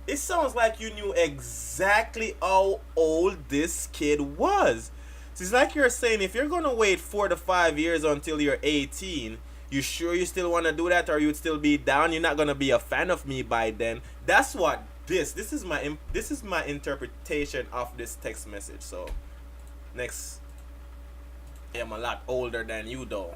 it sounds like you knew exactly how old this kid was. So it's like you're saying, if you're gonna wait 4 to 5 years until you're 18, you sure you still want to do that, or you'd still be down? You're not gonna be a fan of me by then. That's what this is my interpretation of this text message. So next, I am a lot older than you though.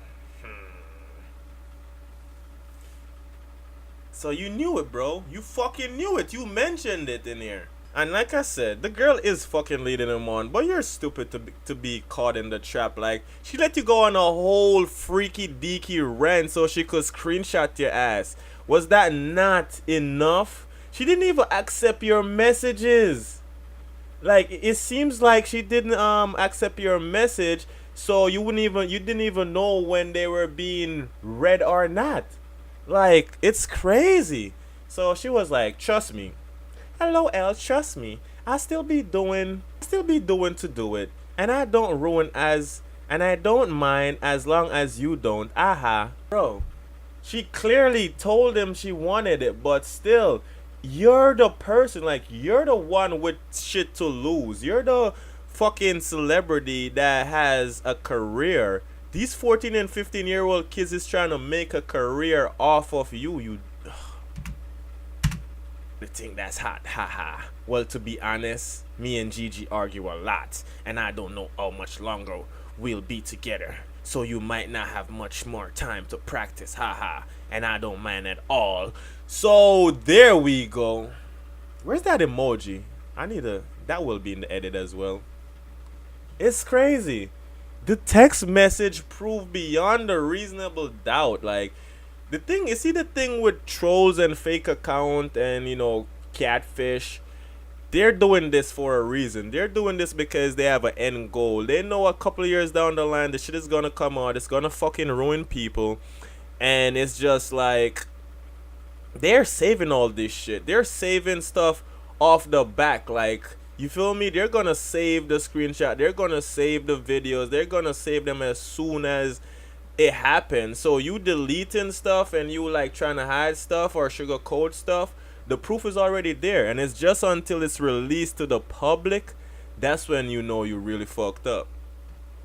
So you knew it, bro. You fucking knew it. You mentioned it in here. And like I said, the girl is fucking leading him on, but you're stupid to be caught in the trap. Like, she let you go on a whole freaky deaky rant so she could screenshot your ass. Was that not enough? She didn't even accept your messages. Like, it seems like she didn't accept your message, so you didn't even know when they were being read or not. Like, it's crazy. So she was like, trust me. Hello, L, trust me. I still be doing to do it. And I don't mind as long as you don't. Aha. Bro, she clearly told him she wanted it, but still, you're the person, like, you're the one with shit to lose. You're the fucking celebrity that has a career. These 14 and 15-year-old kids is trying to make a career off of you. You think that's hot, haha. Well, to be honest, me and Gigi argue a lot, and I don't know how much longer we'll be together. So you might not have much more time to practice, haha. And I don't mind at all. So there we go. Where's that emoji? That will be in the edit as well. It's crazy. The text message proved beyond a reasonable doubt. Like, the thing with trolls and fake account and, catfish, they're doing this for a reason. They're doing this because they have an end goal. They know a couple of years down the line, the shit is gonna come out. It's gonna fucking ruin people. And it's just like, they're saving all this shit. They're saving stuff off the back. Like, you feel me? They're gonna save the screenshot. They're gonna save the videos. They're gonna save them as soon as it happens. So you deleting stuff and you like trying to hide stuff or sugarcoat stuff, the proof is already there. And it's just until it's released to the public, that's when you know you really fucked up.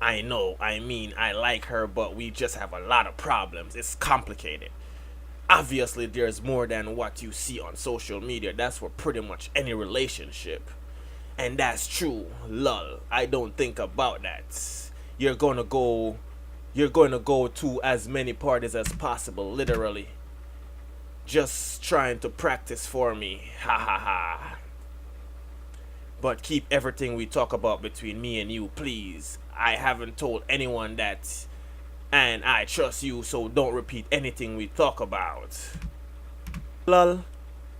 I like her, but we just have a lot of problems. It's complicated. Obviously, there's more than what you see on social media. That's for pretty much any relationship. And that's true, lol. I don't think about that. You're gonna go to as many parties as possible, literally. Just trying to practice for me, ha ha ha. But keep everything we talk about between me and you, please. I haven't told anyone that, and I trust you, so don't repeat anything we talk about. Lol.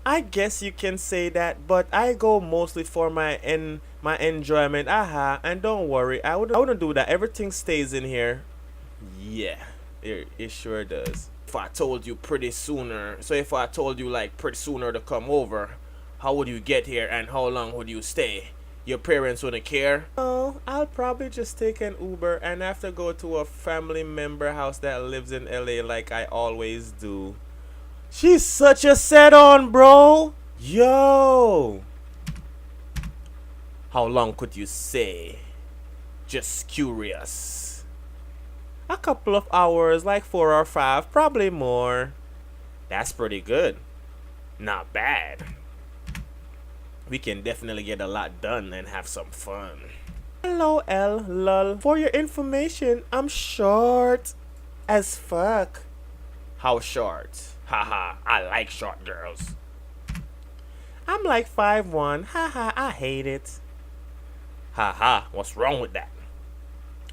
I guess you can say that, but I go mostly for my enjoyment. Aha, and don't worry, I wouldn't do that. Everything stays in here. Yeah, it sure does. If I told you pretty sooner to come over, how would you get here and how long would you stay? Your parents wouldn't care? Oh, I'll probably just take an Uber and have to go to a family member house that lives in LA like I always do. She's such a set-on, bro. Yo. How long could you say? Just curious. A couple of hours, like 4 or 5, probably more. That's pretty good. Not bad. We can definitely get a lot done and have some fun. Hello, L, lol. For your information, I'm short as fuck. How short? Haha, I like short girls. I'm like 5'1". Haha, I hate it. Haha, what's wrong with that?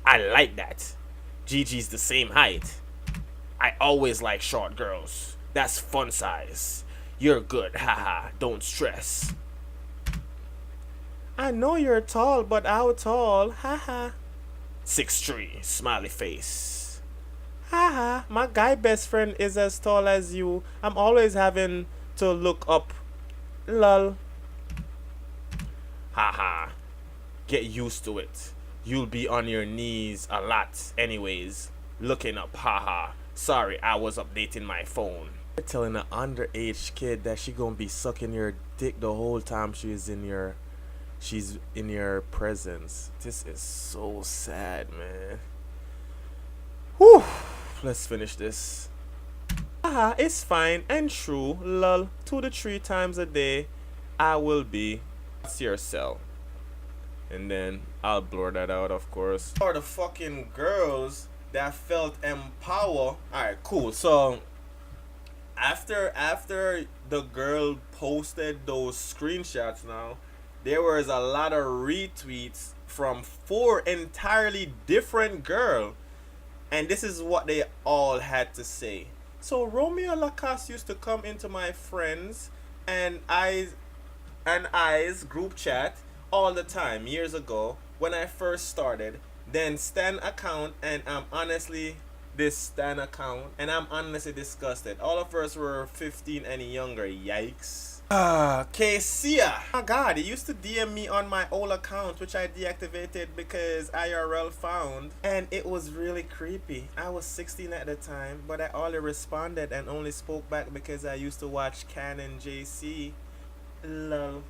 I like that. Gigi's the same height. I always like short girls. That's fun size. You're good, haha, don't stress. I know you're tall, but how tall? Haha. 6'3", smiley face. Haha, my guy best friend is as tall as you. I'm always having to look up. Lol. Haha. Get used to it. You'll be on your knees a lot anyways. Looking up, haha. Sorry, I was updating my phone. You're telling an underage kid that she gonna be sucking your dick the whole time she's in your presence. This is so sad, man. Whew. Let's finish this. Haha, it's fine and true. Lol. 2 to 3 times a day I will be. That's your cell. And then I'll blur that out, of course. For the fucking girls that felt empowered. Alright, cool. So after the girl posted those screenshots now, there was a lot of retweets from 4 entirely different girls. And this is what they all had to say. So Romeo Lacoste used to come into my friends and I's group chat all the time years ago when I first started. Then Stan account, and I'm honestly disgusted. All of us were 15 and younger. Yikes. Kesia. Oh my god, he used to DM me on my old account, which I deactivated because IRL found, and it was really creepy. I was 16 at the time, but I only responded and only spoke back because I used to watch Canon JC. Love.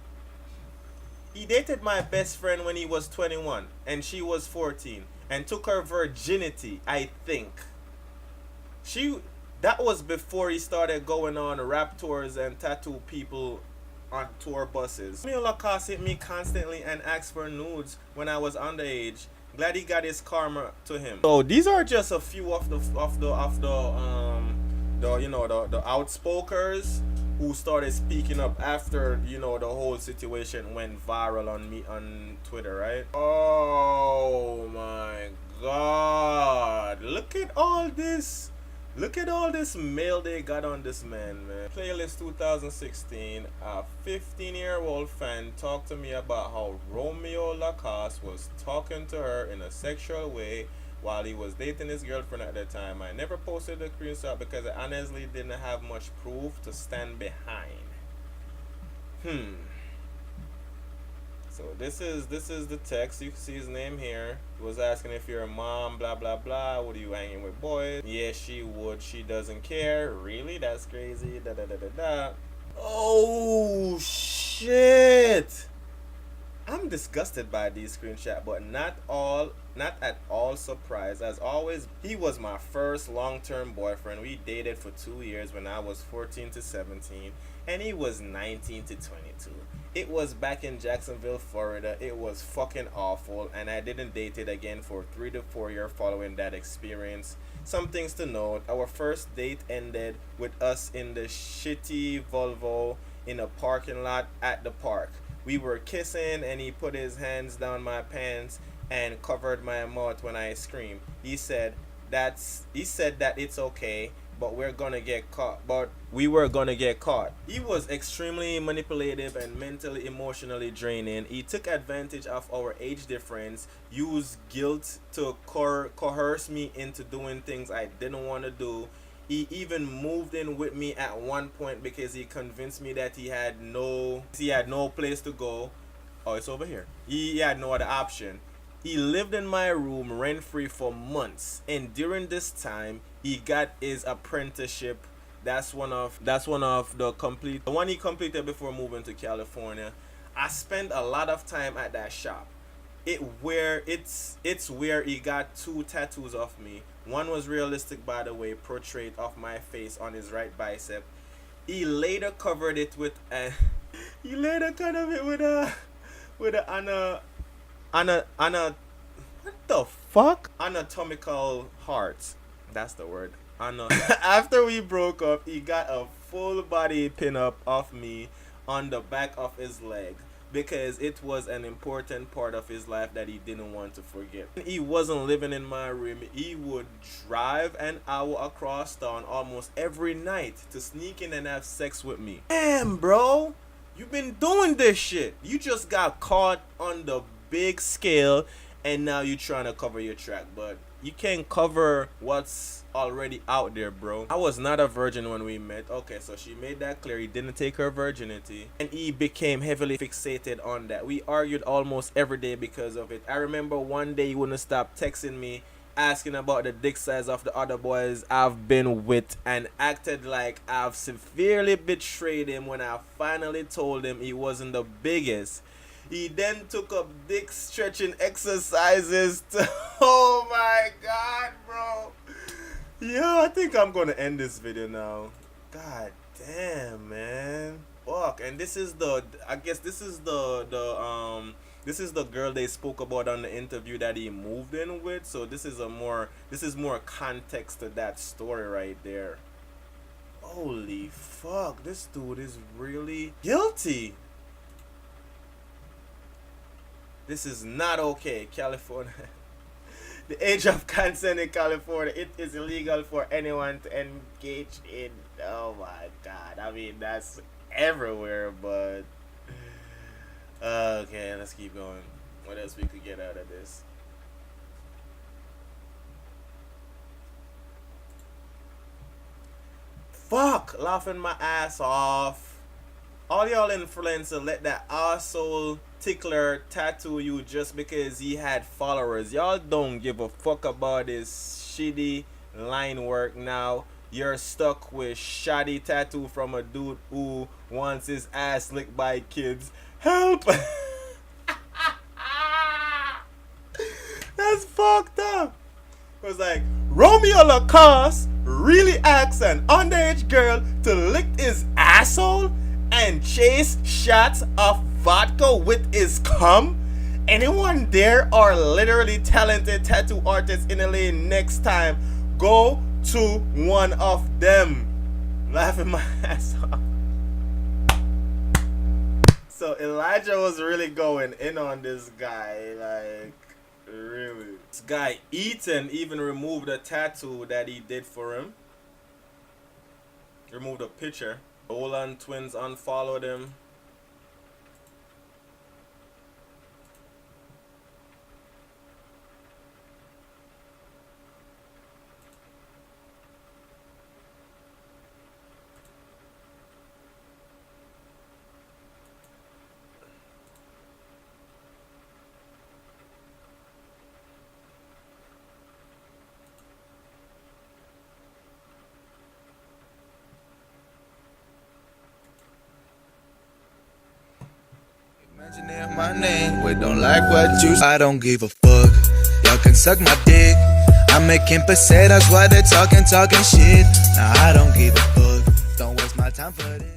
He dated my best friend when he was 21 and she was 14 and took her virginity, I think. That was before he started going on rap tours and tattoo people on tour buses. Romeo Lacoste hit me constantly and asked for nudes when I was underage. Glad he got his karma to him. So these are just a few of the outspokers who started speaking up after, you know, the whole situation went viral on Twitter, right? Oh my god. Look at all this. Look at all this mail they got on this man. Playlist 2016. A 15-year-old fan talked to me about how Romeo Lacoste was talking to her in a sexual way while he was dating his girlfriend at the time. I never posted the screenshot because I honestly didn't have much proof to stand behind. So this is the text. You can see his name here. He was asking if you're a mom, blah blah blah. What are you hanging with boys? Yeah, she would. She doesn't care. Really? That's crazy. Da da da da da. Oh shit! I'm disgusted by these screenshots, but not at all surprised. As always, he was my first long-term boyfriend. We dated for 2 years when I was 14 to 17, and he was 19 to 22. It was back in Jacksonville, Florida. It was fucking awful, and I didn't date it again for 3 to 4 years following that experience. Some things to note: our first date ended with us in the shitty Volvo in a parking lot at the park. We were kissing and he put his hands down my pants and covered my mouth when I screamed. He said that it's okay, but we were gonna get caught. He was extremely manipulative and mentally, emotionally draining. He took advantage of our age difference, used guilt to coerce me into doing things I didn't want to do. He even moved in with me at one point because he convinced me that he had no place to go. Oh, it's over here. He had no other option. He lived in my room rent-free for months, and during this time, he got his apprenticeship. The one he completed before moving to California. I spent a lot of time at that shop. It's where he got 2 tattoos of me. One was realistic, by the way, portrait of my face on his right bicep. He later covered it with a what the fuck? Anatomical heart. That's the word. I know. After we broke up, he got a full body pin-up of me on the back of his leg because it was an important part of his life that he didn't want to forget. He wasn't living in my room. He would drive an hour across town almost every night to sneak in and have sex with me. Damn, bro. You've been doing this shit. You just got caught on the big scale and now you're trying to cover your track, but you can't cover what's already out there, bro. I was not a virgin when we met. Okay, so she made that clear. He didn't take her virginity, and he became heavily fixated on that. We argued almost every day because of it. I remember one day he wouldn't stop texting me, asking about the dick size of the other boys I've been with, and acted like I've severely betrayed him when I finally told him he wasn't the biggest. He then took up dick stretching exercises to, oh my god, bro. Yo, I think I'm gonna end this video now. God damn, man. Fuck. And this is the, I guess this is the girl they spoke about on the interview that he moved in with. So this is more context to that story right there. Holy fuck, this dude is really guilty. This is not okay, California. The age of consent in California, it is illegal for anyone to engage in. Oh my god. I mean, that's everywhere, but okay, let's keep going. What else we could get out of this? Fuck, laughing my ass off. All y'all influencers let that arsehole tickler tattoo you just because he had followers. Y'all don't give a fuck about this shitty line work now. You're stuck with shoddy tattoo from a dude who wants his ass licked by kids. Help! That's fucked up. It was like, Romeo Lacoste really asked an underage girl to lick his asshole and chase shots of vodka with his cum? Anyone there are literally talented tattoo artists in LA next time, go to one of them. Laughing my ass off. So Elijah was really going in on this guy, like, really. This guy Ethan even removed a tattoo that he did for him. Removed a picture. Olan twins unfollowed him. Mentioning my name, we don't like what you. I don't give a fuck. Y'all can suck my dick. I'm making pesetas while they're talking shit. Nah, I don't give a fuck. Don't waste my time for this.